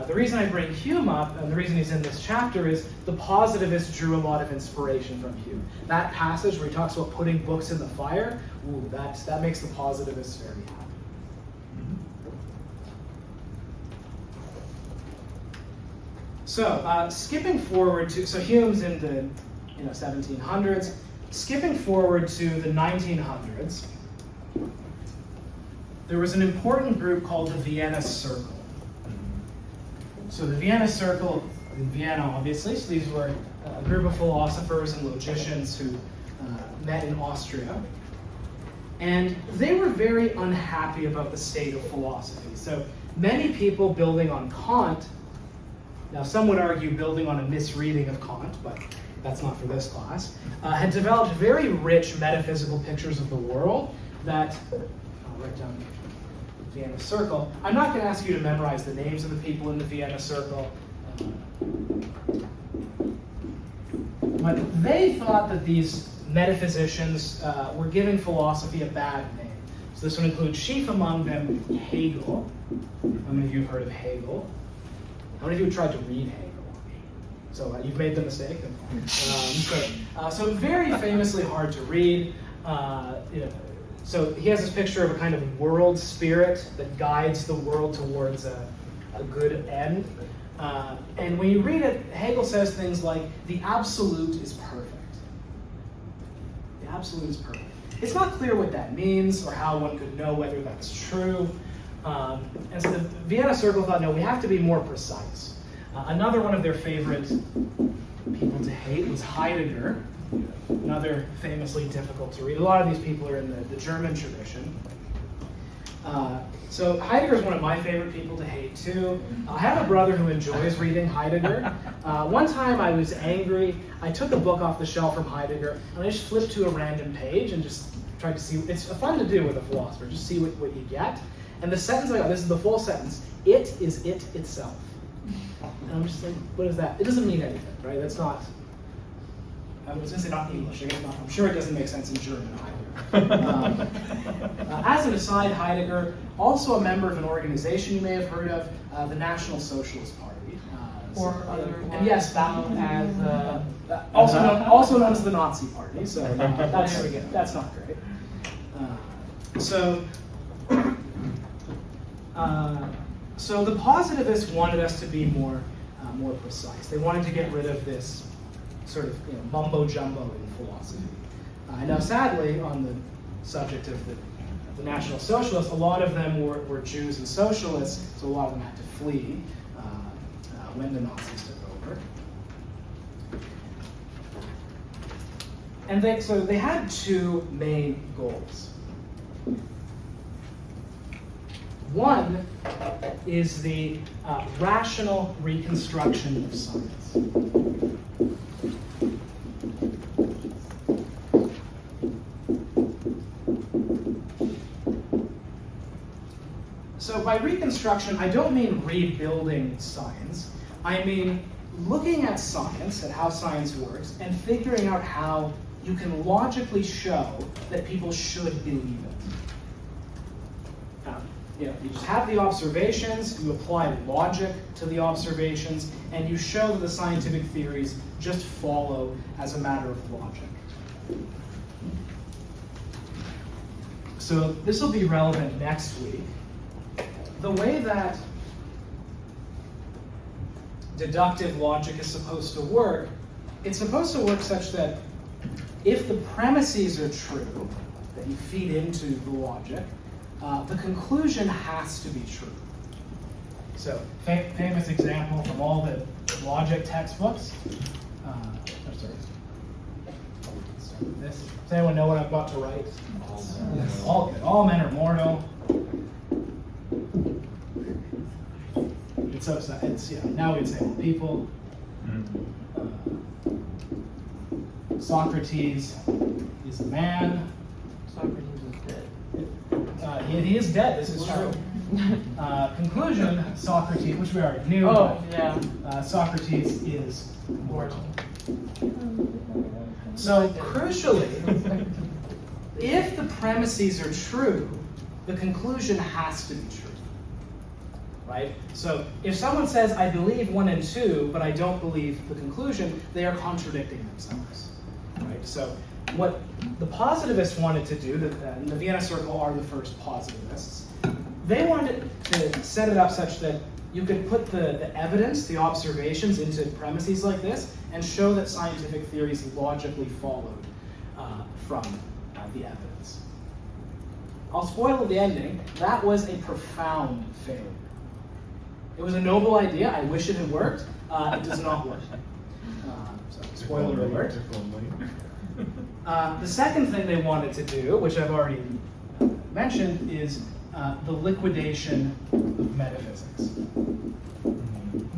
the reason I bring Hume up, and the reason he's in this chapter, is the positivists drew a lot of inspiration from Hume. That passage where he talks about putting books in the fire, that makes the positivists very happy. So skipping forward to, so Hume's in the 1700s. Skipping forward to the 1900s, there was an important group called the Vienna Circle. So the Vienna Circle in Vienna, obviously, so these were a group of philosophers and logicians who met in Austria. And they were very unhappy about the state of philosophy. So many people building on Kant now some would argue building on a misreading of Kant, but that's not for this class, had developed very rich metaphysical pictures of the world that, I'll write down Vienna Circle. I'm not going to ask you to memorize the names of the people in the Vienna Circle, but they thought that these metaphysicians were giving philosophy a bad name. So this would include chief among them Hegel. How many of you have heard of Hegel? How many of you have tried to read Hegel? So you've made the mistake? So very famously hard to read. So he has this picture of a kind of world spirit that guides the world towards a good end. And when you read it, Hegel says things like, the absolute is perfect. The absolute is perfect. It's not clear what that means or how one could know whether that's true. And so the Vienna Circle thought, no, we have to be more precise. Another one of their favorite people to hate was Heidegger, another famously difficult to read. A lot of these people are in the German tradition. So Heidegger is one of my favorite people to hate too. I have a brother who enjoys reading Heidegger. One time I was angry. I took a book off the shelf from Heidegger and I just flipped to a random page and just tried to see. It's fun to do with a philosopher, just see what you get. And the sentence I got, this is the full sentence, it is it itself. And I'm just like, what is that? It doesn't mean anything, right? That's not, I was going to say not English. I'm sure it doesn't make sense in German either. As an aside, Heidegger, also a member of an organization you may have heard of, the National Socialist Party. Or other and ones yes, known as also known as the Nazi Party. So that's not great. So the positivists wanted us to be more precise. They wanted to get rid of this sort of mumbo jumbo in philosophy. Now, sadly, on the subject of the National Socialists, a lot of them were Jews and socialists, so a lot of them had to flee when the Nazis took over. And they had two main goals. One is the rational reconstruction of science. So by reconstruction, I don't mean rebuilding science. I mean looking at science and how science works and figuring out how you can logically show that people should believe it. You just have the observations, you apply logic to the observations, and you show that the scientific theories just follow as a matter of logic. So this will be relevant next week. The way that deductive logic is supposed to work, it's supposed to work such that if the premises are true, that you feed into the logic, the conclusion has to be true. So, famous example from all the logic textbooks. Sorry. Start with this. Does anyone know what I'm about to write? Yes. All men are mortal. Now we'd say people. Socrates is a man. Socrates is dead. He is dead, this is true. Conclusion, Socrates, which we already knew, Socrates is mortal. So crucially, if the premises are true, the conclusion has to be true. Right? So if someone says, I believe 1 and 2, but I don't believe the conclusion, they are contradicting themselves. Right? So what the positivists wanted to do, the Vienna Circle are the first positivists, they wanted to set it up such that you could put the evidence, the observations into premises like this and show that scientific theories logically followed from the evidence. I'll spoil the ending. That was a profound failure. It was a noble idea. I wish it had worked. It does not work. So, spoiler alert. The second thing they wanted to do, which I've already mentioned, is the liquidation of metaphysics.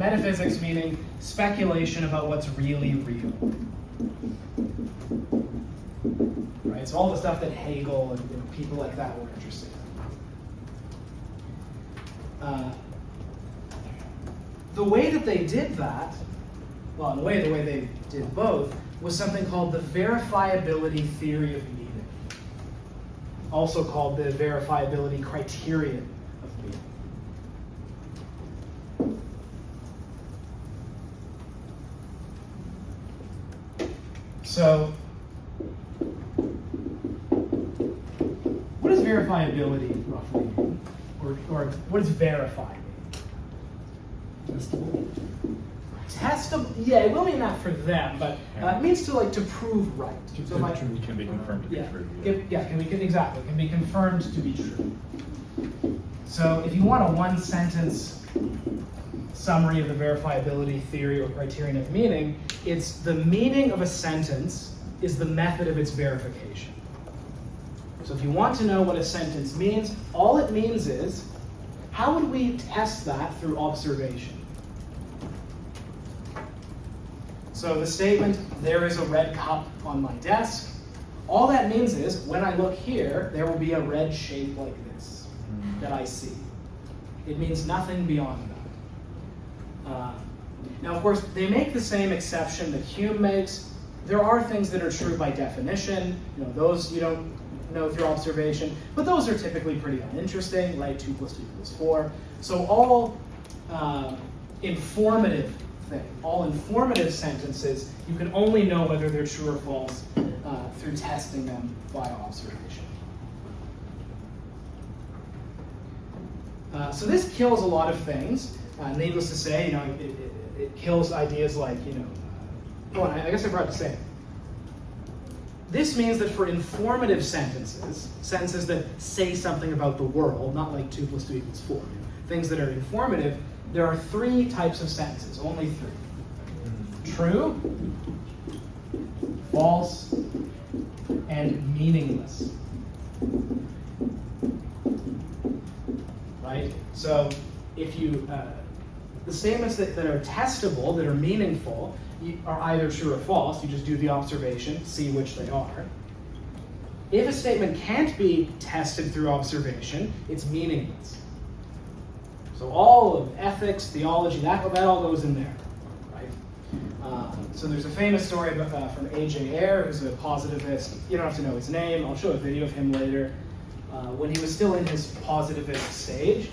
Metaphysics meaning speculation about what's really real. Right? So all the stuff that Hegel and people like that were interested in. The way that they did that, well, in a way, the way they did both, was something called the verifiability theory of meaning, also called the verifiability criterion of meaning. So, what does verifiability roughly mean? Or what does verify mean? Testable. Testable, yeah, it will mean that for them, but it means to prove right. So if I- It can be confirmed to be yeah, true. exactly, can be confirmed to be true. So if you want a one-sentence summary of the verifiability theory or criterion of meaning, it's the meaning of a sentence is the method of its verification. So if you want to know what a sentence means, all it means is, how would we test that through observation? So the statement, there is a red cup on my desk, all that means is, when I look here, there will be a red shape like this that I see. It means nothing beyond that. Now, of course, they make the same exception that Hume makes. There are things that are true by definition. Those you don't know through observation, but those are typically pretty uninteresting, like 2 + 2 = 4. So all informative sentences, you can only know whether they're true or false through testing them by observation. So this kills a lot of things. Needless to say, it kills ideas like, I guess I forgot to say. This means that for informative sentences that say something about the world, not like 2 + 2 = 4, things that are informative, there are 3 types of sentences, only 3. True, false, and meaningless. Right? So if you, the statements that are testable, that are meaningful, are either true or false. You just do the observation, see which they are. If a statement can't be tested through observation, it's meaningless. So all of ethics, theology, that all goes in there, right? So there's a famous story from A.J. Ayer, who's a positivist. You don't have to know his name. I'll show a video of him later. When he was still in his positivist stage,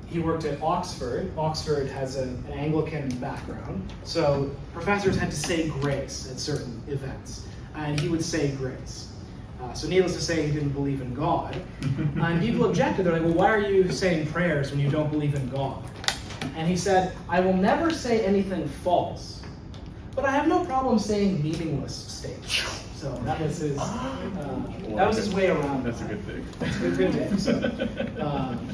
he worked at Oxford. Oxford has an Anglican background, so professors had to say grace at certain events, and he would say grace. So needless to say, he didn't believe in God. And people objected. They're like, well, why are you saying prayers when you don't believe in God? And he said, I will never say anything false, but I have no problem saying meaningless statements. So that was his way around. That's a good thing. That's a good thing.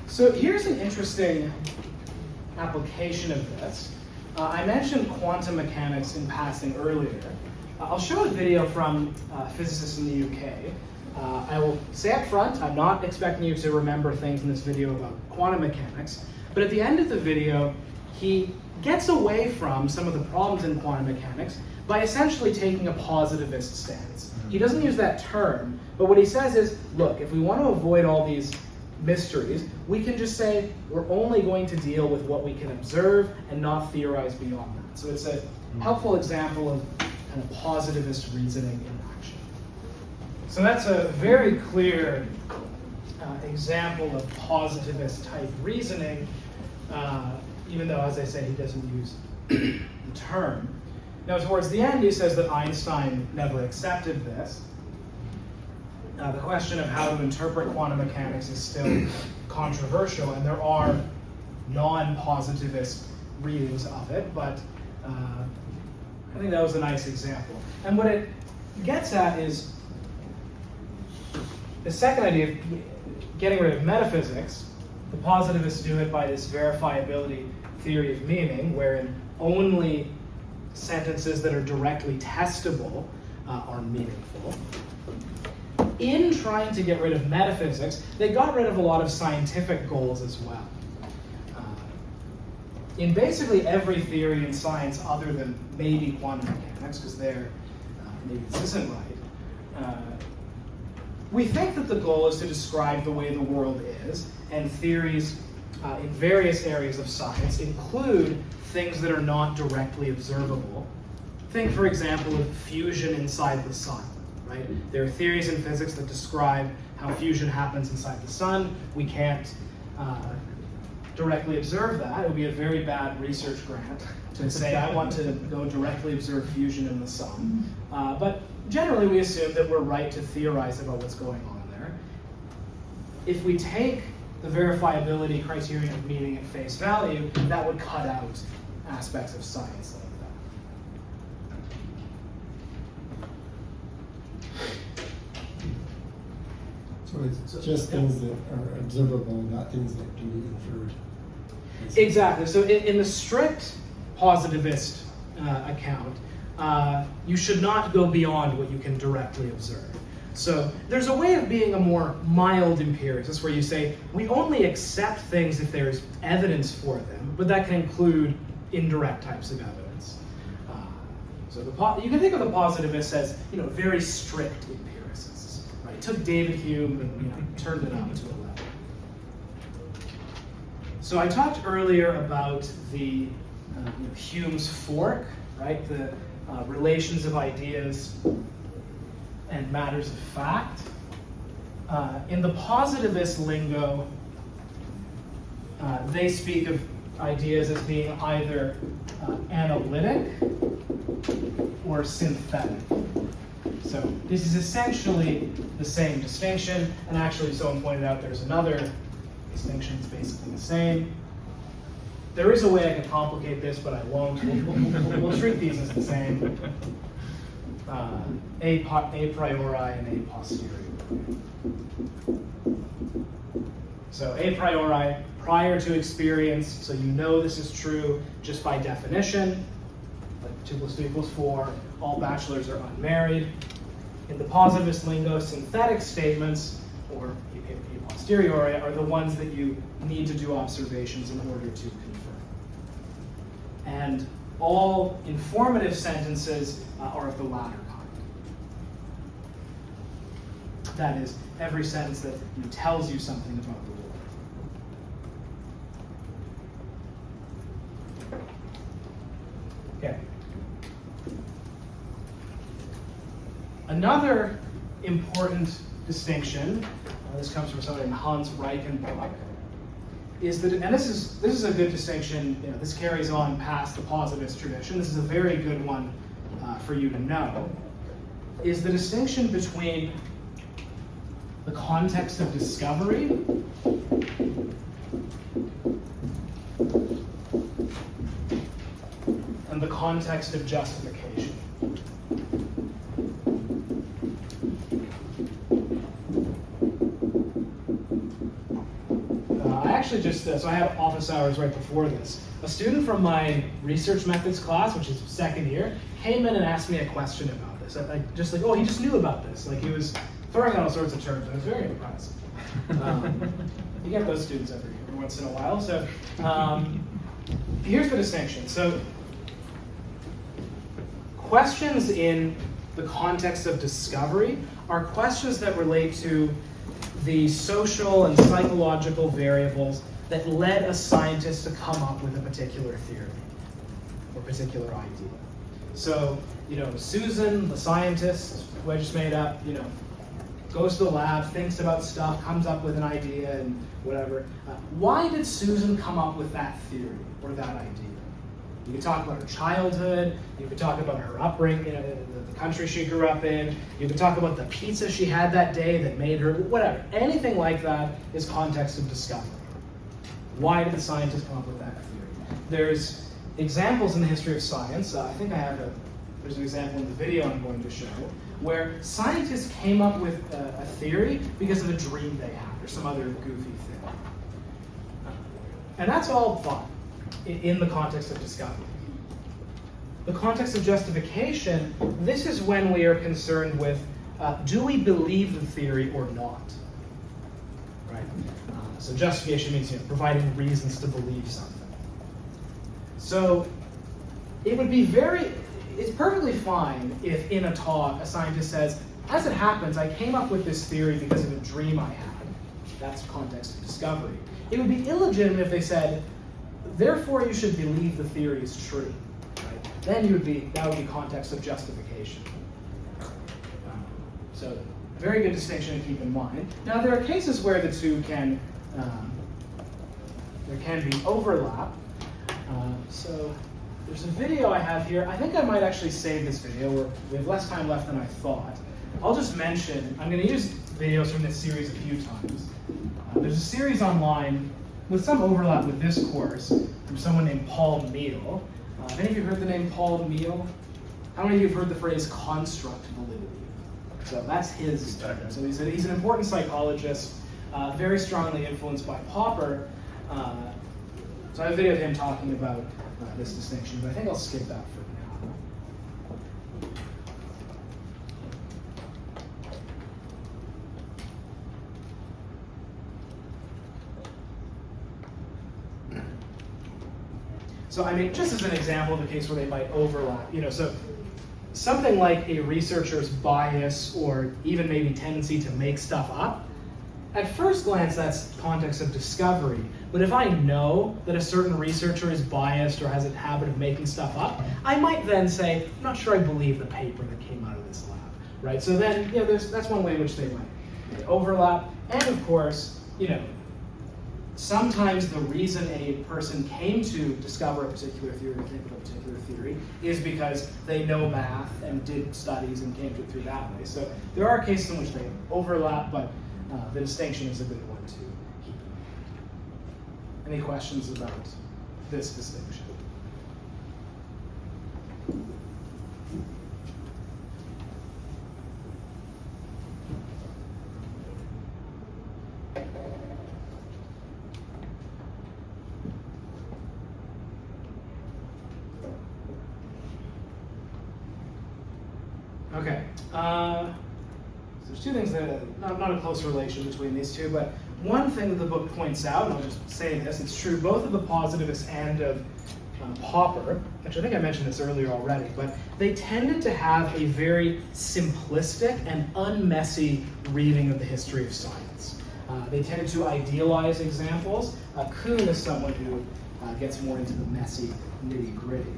So here's an interesting application of this. I mentioned quantum mechanics in passing earlier. I'll show a video from physicists in the UK. I will say up front, I'm not expecting you to remember things in this video about quantum mechanics, but at the end of the video, he gets away from some of the problems in quantum mechanics by essentially taking a positivist stance. He doesn't use that term, but what he says is, look, if we want to avoid all these mysteries, we can just say we're only going to deal with what we can observe and not theorize beyond that. So it's a helpful example of kind of positivist reasoning in action. So that's a very clear example of positivist type reasoning, even though, as I say, he doesn't use the term. Now, towards the end, he says that Einstein never accepted this. The question of how to interpret quantum mechanics is still controversial, and there are non-positivist readings of it, but I think that was a nice example. And what it gets at is the second idea of getting rid of metaphysics. The positivists do it by this verifiability theory of meaning, wherein only sentences that are directly testable are meaningful. In trying to get rid of metaphysics, they got rid of a lot of scientific goals as well. in basically every theory in science other than maybe quantum mechanics, because there, maybe this isn't right, we think that the goal is to describe the way the world is, and theories in various areas of science include things that are not directly observable. Think, for example, of fusion inside the sun, right? There are theories in physics that describe how fusion happens inside the sun. We can't directly observe that. It would be a very bad research grant to say, I want to go directly observe fusion in the sun. But generally, we assume that we're right to theorize about what's going on there. If we take the verifiability criterion of meaning at face value, that would cut out aspects of science like that. So it's just things that are observable, not things that can be inferred. Exactly. So in the strict positivist account, you should not go beyond what you can directly observe. So there's a way of being a more mild empiricist where you say, we only accept things if there's evidence for them, but that can include indirect types of evidence. So you can think of the positivists as, very strict empiricists. Right? Took David Hume and turned it up to 11. So I talked earlier about the Hume's fork, right? The relations of ideas and matters of fact. In the positivist lingo, they speak of ideas as being either analytic or synthetic. So this is essentially the same distinction, and actually someone pointed out there's another distinction that's basically the same. There is a way I can complicate this, but I won't. We'll treat these as the same. A priori and a posteriori. So a priori, prior to experience, so you know this is true just by definition. Like 2 + 2 = 4, all bachelors are unmarried. In the positivist lingo, synthetic statements, or a posteriori, are the ones that you need to do observations in order to confirm. And all informative sentences are of the latter kind. That is, every sentence that tells you something about the world. Okay. Another important distinction, this comes from someone named Hans Reichenbach, is that, and this is a good distinction, this carries on past the positivist tradition, this is a very good one for you to know, is the distinction between the context of discovery and the context of justification. So I had office hours right before this. A student from my research methods class, which is second year, came in and asked me a question about this. He just knew about this. Like he was throwing out all sorts of terms. I was very impressed. You get those students every once in a while. So here's the distinction. So questions in the context of discovery are questions that relate to the social and psychological variables that led a scientist to come up with a particular theory or particular idea. So, Susan, the scientist who I just made up, goes to the lab, thinks about stuff, comes up with an idea and whatever. Why did Susan come up with that theory or that idea? You could talk about her childhood, you could talk about her upbringing, the country she grew up in, you could talk about the pizza she had that day that made her, whatever. Anything like that is context of discovery. Why did the scientist come up with that theory? There's examples in the history of science, I think there's an example in the video I'm going to show, where scientists came up with a theory because of a dream they had or some other goofy thing. And that's all fine in the context of discovery. The context of justification, this is when we are concerned with, do we believe the theory or not? Right? So justification means providing reasons to believe something. So it would be it's perfectly fine if in a talk a scientist says, as it happens, I came up with this theory because of a dream I had. That's context of discovery. It would be illegitimate if they said, therefore you should believe the theory is true. Right? Then that would be context of justification. So very good distinction to keep in mind. Now there are cases where the two can be overlap. So there's a video I have here. I think I might actually save this video. We have less time left than I thought. I'll just mention, I'm going to use videos from this series a few times. There's a series online with some overlap with this course from someone named Paul Meehl. Have any of you heard the name Paul Meehl? How many of you have heard the phrase construct validity? So that's his term. So he's an important psychologist, very strongly influenced by Popper. So I have a video of him talking about this distinction, but I think I'll skip that for now. So I mean, just as an example of a case where they might overlap, so something like a researcher's bias or even maybe tendency to make stuff up, at first glance that's context of discovery. But if I know that a certain researcher is biased or has a habit of making stuff up, I might then say, I'm not sure I believe the paper that came out of this lab, right? So then, that's one way in which they might overlap. And of course, sometimes the reason a person came to discover a particular theory or think of a particular theory is because they know math and did studies and came to it through that way. So there are cases in which they overlap, but the distinction is a good one to keep in mind. Any questions about this distinction? Okay. So there's two things that not a close relation between these two, but one thing that the book points out, and I'll just say this, it's true both of the positivists and of Popper, which I think I mentioned this earlier already, but they tended to have a very simplistic and unmessy reading of the history of science. They tended to idealize examples. Kuhn is someone who gets more into the messy nitty-gritty.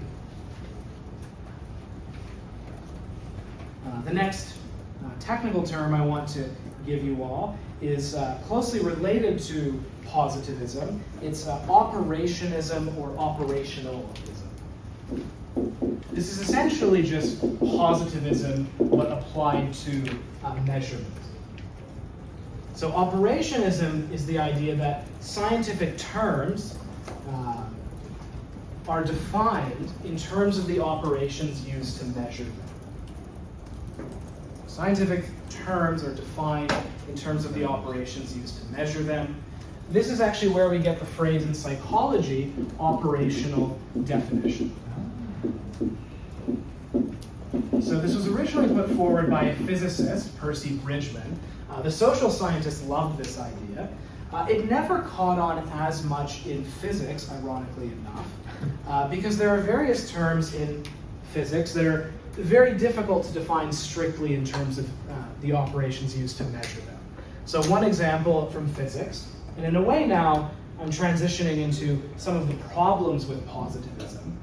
The next technical term I want to give you all is closely related to positivism. It's operationism or operationalism. This is essentially just positivism, but applied to measurement. So operationism is the idea that scientific terms are defined in terms of the operations used to measure them. Scientific terms are defined in terms of the operations used to measure them. This is actually where we get the phrase in psychology, operational definition. So this was originally put forward by a physicist, Percy Bridgman. The social scientists loved this idea. It never caught on as much in physics, ironically enough, because there are various terms in physics that are very difficult to define strictly in terms of the operations used to measure them. So one example from physics, and in a way now I'm transitioning into some of the problems with positivism.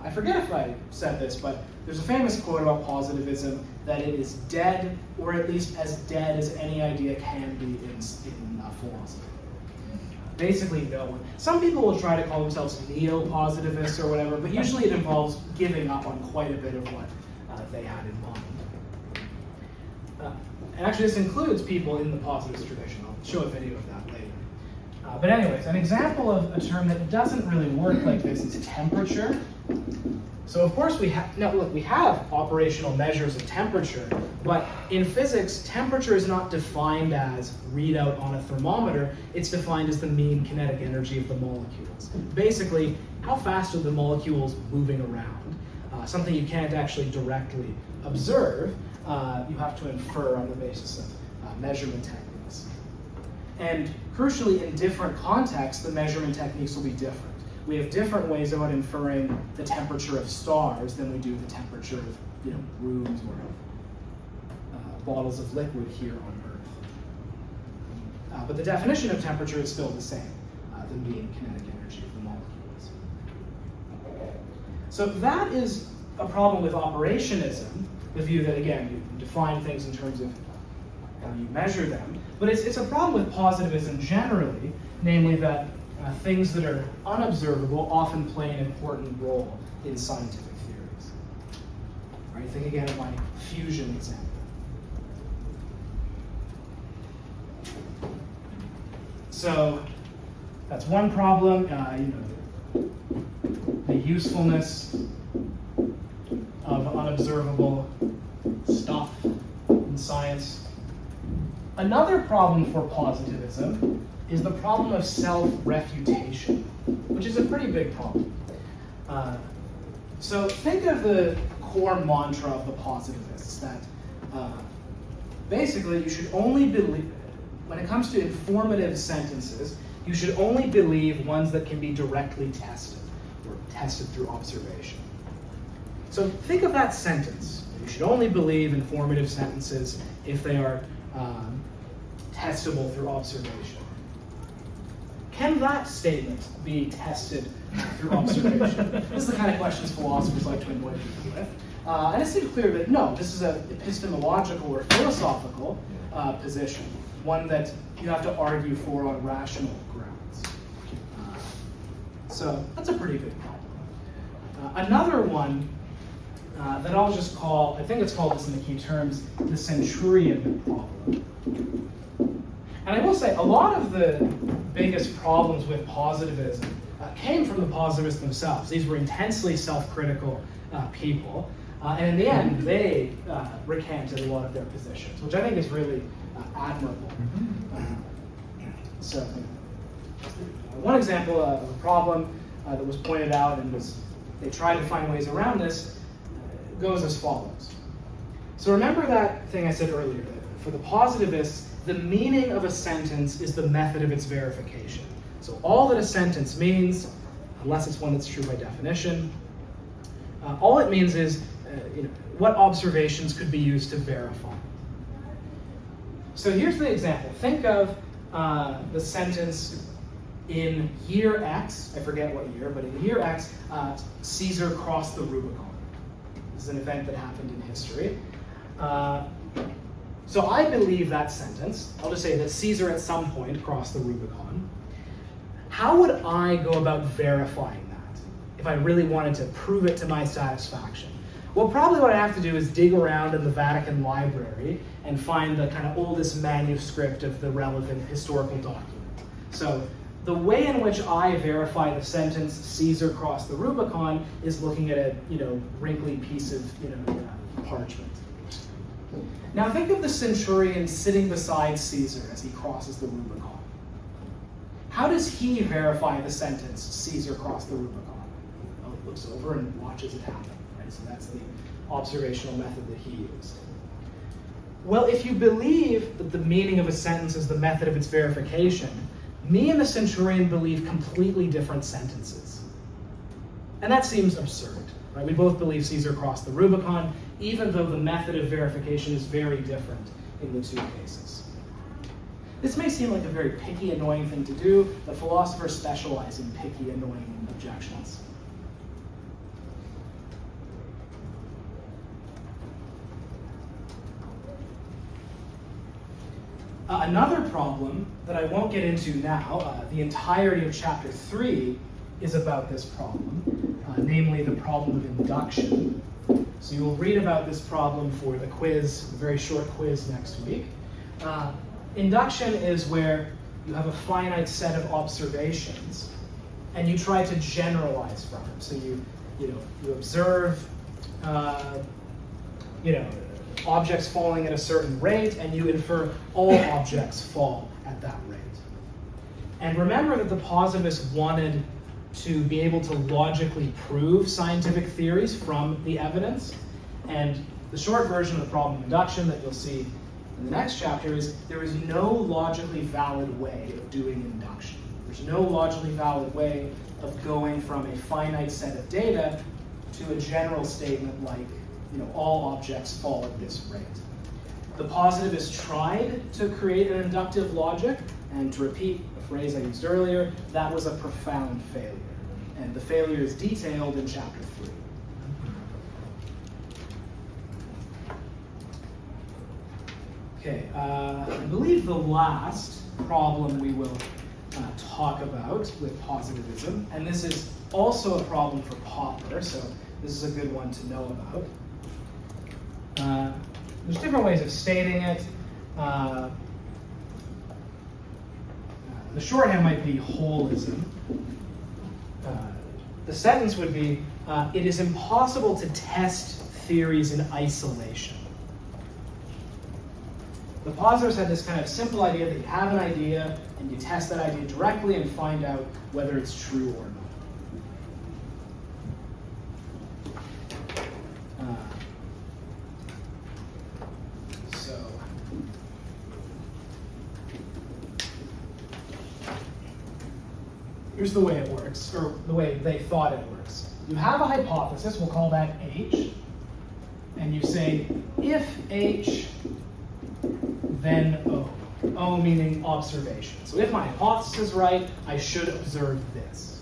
I forget if I said this, but there's a famous quote about positivism that it is dead, or at least as dead as any idea can be in philosophy. Basically no one. Some people will try to call themselves neo-positivists or whatever, but usually it involves giving up on quite a bit of what they had in mind. And actually this includes people in the positivist tradition. I'll show a video of that later. But anyways, an example of a term that doesn't really work like this is temperature. So of course we have operational measures of temperature, but in physics, temperature is not defined as readout on a thermometer, it's defined as the mean kinetic energy of the molecules. Basically, how fast are the molecules moving around? Something you can't actually directly observe, you have to infer on the basis of measurement techniques. And crucially, in different contexts, the measurement techniques will be different. we have different ways about inferring the temperature of stars than we do the temperature of rooms or bottles of liquid here on Earth. But the definition of temperature is still the same, the mean kinetic energy of the molecules. So that is a problem with operationism, the view that, again, you define things in terms of how you measure them. But it's a problem with positivism generally, namely that things that are unobservable often play an important role in scientific theories. Right? Think again of my fusion example. So that's one problem, the usefulness of unobservable stuff in science. Another problem for positivism is the problem of self-refutation, which is a pretty big problem. So think of the core mantra of the positivists, that basically you should only believe, when it comes to informative sentences, you should only believe ones that can be directly tested, or tested through observation. So think of that sentence. You should only believe informative sentences if they are testable through observation. Can that statement be tested through observation? This is the kind of questions philosophers like to annoy people with. And it seems clear that no, this is an epistemological or philosophical position, one that you have to argue for on rational grounds. So that's a pretty big problem. Another one that I'll just call, I think it's called this in the key terms, the centurion problem. And I will say, a lot of the biggest problems with positivism came from the positivists themselves. These were intensely self-critical people. And in the end, they recanted a lot of their positions, which I think is really admirable. So, one example of a problem that was pointed out and they tried to find ways around this goes as follows. So remember that thing I said earlier, that for the positivists, the meaning of a sentence is the method of its verification. So all that a sentence means, unless it's one that's true by definition, all it means is what observations could be used to verify. So here's the example. Think of the sentence in year X, I forget what year, but in year X, Caesar crossed the Rubicon. This is an event that happened in history. So I believe that sentence. I'll just say that Caesar at some point crossed the Rubicon. How would I go about verifying that if I really wanted to prove it to my satisfaction? Well, probably what I have to do is dig around in the Vatican Library and find the kind of oldest manuscript of the relevant historical document. So the way in which I verify the sentence Caesar crossed the Rubicon is looking at a wrinkly piece of parchment. Now think of the centurion sitting beside Caesar as he crosses the Rubicon. How does he verify the sentence Caesar crossed the Rubicon? Well, he looks over and watches it happen. Right? So that's the observational method that he used. Well, if you believe that the meaning of a sentence is the method of its verification, me and the centurion believe completely different sentences. And that seems absurd. Right? We both believe Caesar crossed the Rubicon, even though the method of verification is very different in the two cases. This may seem like a very picky, annoying thing to do, but philosophers specialize in picky, annoying objections. Another problem that I won't get into now, the entirety of chapter 3 is about this problem, namely the problem of induction. So you will read about this problem for the quiz, the very short quiz next week. Induction is where you have a finite set of observations and you try to generalize from them. So you observe objects falling at a certain rate, and you infer all objects fall at that rate. And remember that the positivists wanted to be able to logically prove scientific theories from the evidence. And the short version of the problem of induction that you'll see in the next chapter is there is no logically valid way of doing induction. There's no logically valid way of going from a finite set of data to a general statement like, all objects fall at this rate. The positivists tried to create an inductive logic, and to repeat a phrase I used earlier, that was a profound failure. And the failure is detailed in chapter 3. Okay, I believe the last problem we will talk about with positivism, and this is also a problem for Popper, so this is a good one to know about. There's different ways of stating it. The shorthand might be holism. The sentence would be, it is impossible to test theories in isolation. The positivists had this kind of simple idea that you have an idea and you test that idea directly and find out whether it's true or not. Here's the way it works, or the way they thought it works. You have a hypothesis, we'll call that H, and you say, if H, then O. O meaning observation. So if my hypothesis is right, I should observe this.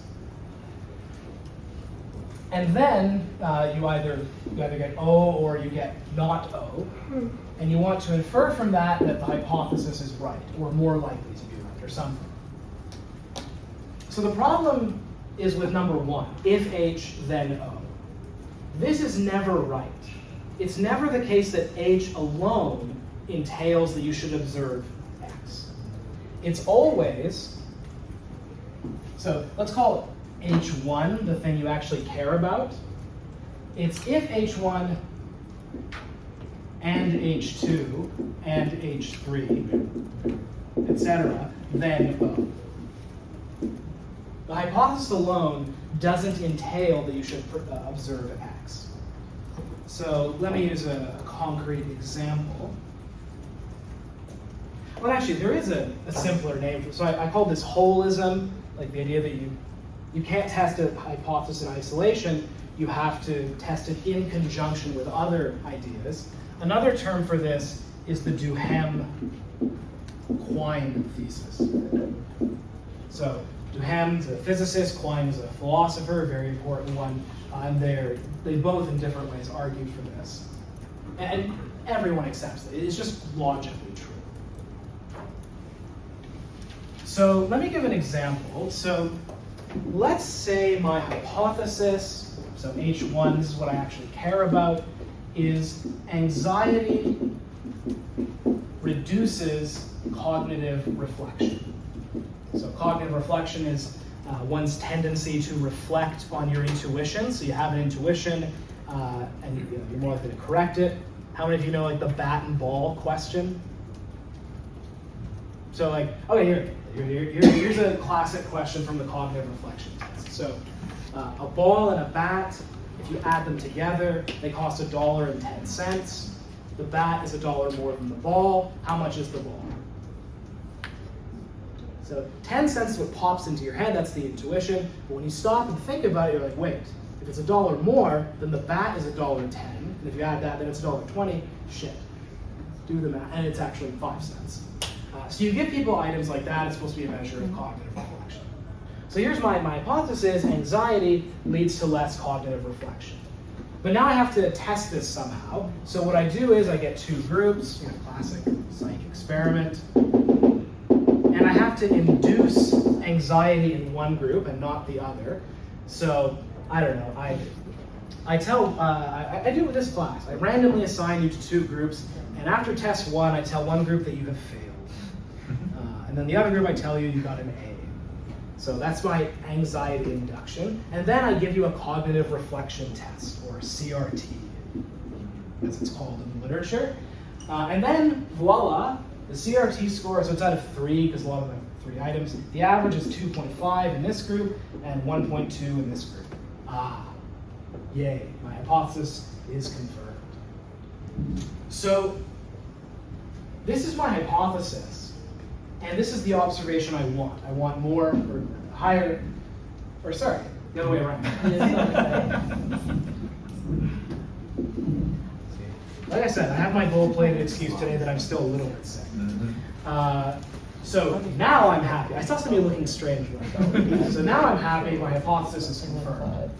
And then you either get O or you get not O, and you want to infer from that that the hypothesis is right, or more likely to be right, or something. So the problem is with number 1, if H, then O. This is never right. It's never the case that H alone entails that you should observe X. It's always, so let's call H1 the thing you actually care about. It's if H1 and H2 and H3, etc., then O. The hypothesis alone doesn't entail that you should observe X. So let me use a concrete example. Well, actually, there is a simpler name for it. So I call this holism, like the idea that you can't test a hypothesis in isolation. You have to test it in conjunction with other ideas. Another term for this is the Duhem-Quine thesis. So Duhem's a physicist, Quine is a philosopher, a very important one, and they both in different ways argued for this. And everyone accepts it. It's just logically true. So let me give an example. So let's say my hypothesis, so H1, this is what I actually care about, is anxiety reduces cognitive reflection. So cognitive reflection is one's tendency to reflect on your intuition. So you have an intuition, and you're more likely to correct it. How many of you know like the bat and ball question? So like, okay, here's a classic question from the cognitive reflection test. So a ball and a bat, if you add them together, they cost $1.10. The bat is $1 more than the ball. How much is the ball? So 10 cents is what pops into your head, that's the intuition. But when you stop and think about it, you're like, wait, if it's $1 more, then the bat is $1.10. And if you add that, then it's $1.20. Shit. Do the math, and it's actually 5 cents. So you give people items like that, it's supposed to be a measure of cognitive reflection. So here's my hypothesis, anxiety leads to less cognitive reflection. But now I have to test this somehow. So what I do is I get 2 groups, classic psych experiment, and I have to induce anxiety in one group and not the other. So I don't know, I do with this class. I randomly assign you to 2 groups, and after test 1, I tell one group that you have failed. And then the other group, I tell you got an A. So that's my anxiety induction. And then I give you a cognitive reflection test, or CRT, as it's called in the literature. And then, voila, the CRT score, so it's out of 3, because a lot of them have 3 items. The average is 2.5 in this group, and 1.2 in this group. Yay, my hypothesis is confirmed. So, this is my hypothesis. and this is the observation I want. I want more or higher, or sorry, the other way around. Like I said, I have my gold-plated excuse today that I'm still a little bit sick. So now I'm happy. I saw somebody looking strange when I go. So now I'm happy, my hypothesis is confirmed.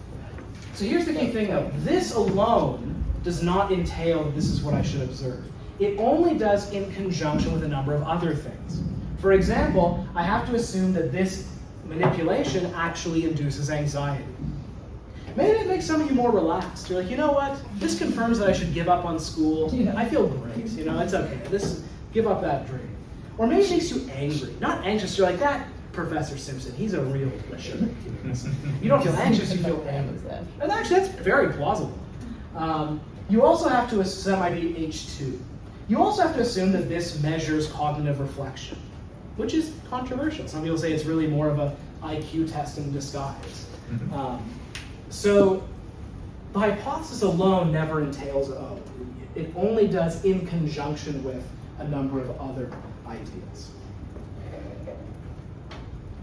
So here's the key thing though. This alone does not entail that this is what I should observe. It only does in conjunction with a number of other things. For example, I have to assume that this manipulation actually induces anxiety. Maybe it makes some of you more relaxed. You're like, you know what? This confirms that I should give up on school. I feel great. You know, it's okay. Give up that dream. Or maybe it makes you angry. Not anxious. You're like, that Professor Simpson, he's a real sugar. You don't feel anxious, you feel angry. And actually, that's very plausible. You also have to assume, that might be H2. You also have to assume that this measures cognitive reflection, which is controversial. Some people say it's really more of an IQ test in disguise. So the hypothesis alone never entails O. It only does in conjunction with a number of other ideas.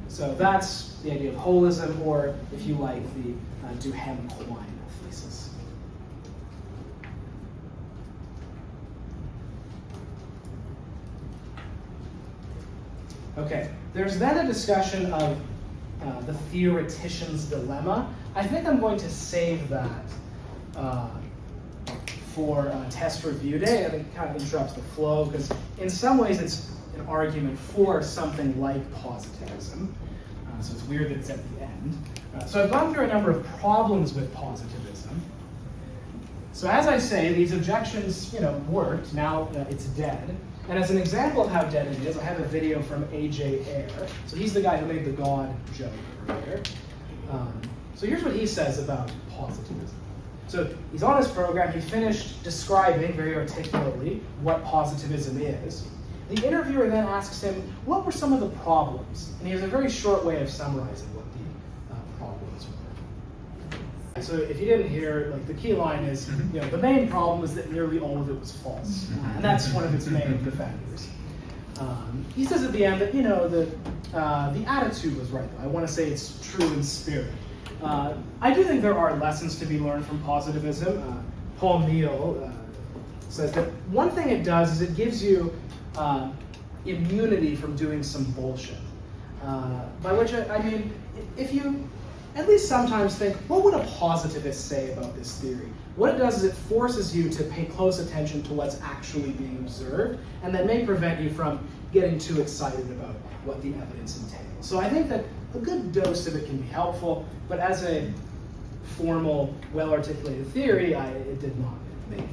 So that's the idea of holism, or if you like, the Duhem-Quine thesis. Okay, there's then a discussion of the theoretician's dilemma. I think I'm going to save that for test review day. I think it kind of interrupts the flow because in some ways it's an argument for something like positivism. So it's weird that it's at the end. So I've gone through a number of problems with positivism. So as I say, these objections, worked. Now it's dead. And as an example of how dead it is, I have a video from A.J. Ayer. So he's the guy who made the God joke earlier. So here's what he says about positivism. So he's on his program. He finished describing very articulately what positivism is. The interviewer then asks him, what were some of the problems? And he has a very short way of summarizing what the problems were. So if you didn't hear, the key line is, the main problem is that nearly all of it was false. And that's one of its main defenders. He says at the end that, the attitude was right. I want to say it's true in spirit. I do think there are lessons to be learned from positivism. Paul Neal says that one thing it does is it gives you immunity from doing some bullshit. By which I mean, if you at least sometimes think, what would a positivist say about this theory? What it does is it forces you to pay close attention to what's actually being observed, and that may prevent you from getting too excited about what the evidence entails. So I think that a good dose of it can be helpful, but as a formal, well-articulated theory, it did not make it.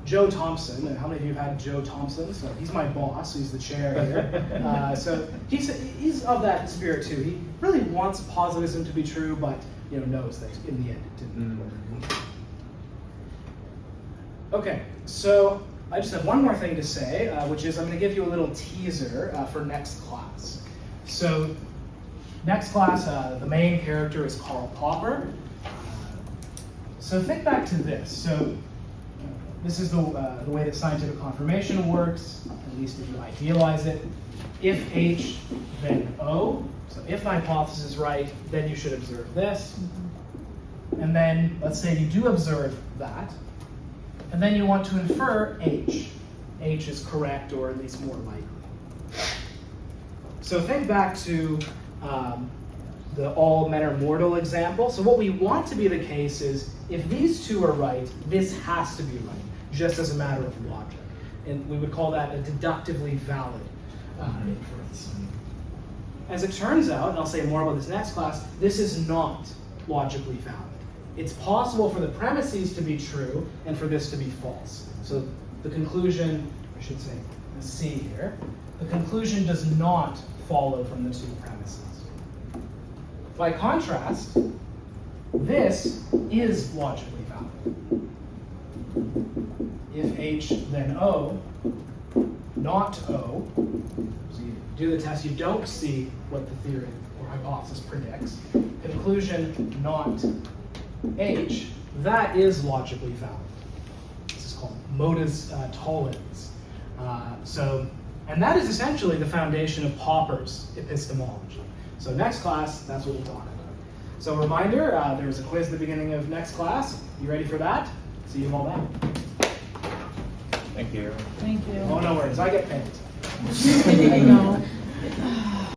Joe Thompson, how many of you have had Joe Thompson? So he's my boss, he's the chair here. So he's of that spirit too. He really wants positivism to be true, but knows that in the end it didn't work. Okay, so I just have one more thing to say, which is I'm going to give you a little teaser for next class. So next class, the main character is Karl Popper. So think back to this. So this is the way that scientific confirmation works, at least if you idealize it. If H, then O. So if the hypothesis is right, then you should observe this. And then let's say you do observe that. And then you want to infer H. H is correct, or at least more likely. So think back to the all men are mortal example. So what we want to be the case is, if these two are right, this has to be right, just as a matter of logic. And we would call that a deductively valid inference. As it turns out, and I'll say more about this next class, this is not logically valid. It's possible for the premises to be true and for this to be false. So the conclusion, I should say C here, the conclusion does not follow from the two premises. By contrast, this is logically valid. If H, then O, not O, so you do the test, you don't see what the theory or hypothesis predicts. Conclusion, not H, that is logically valid. This is called modus tollens. So And that is essentially the foundation of Popper's epistemology. So next class, that's what we'll talk about. So reminder, there's a quiz at the beginning of next class. You ready for that? See you all then. Thank you. Thank you. Oh, no worries, I get paid. No.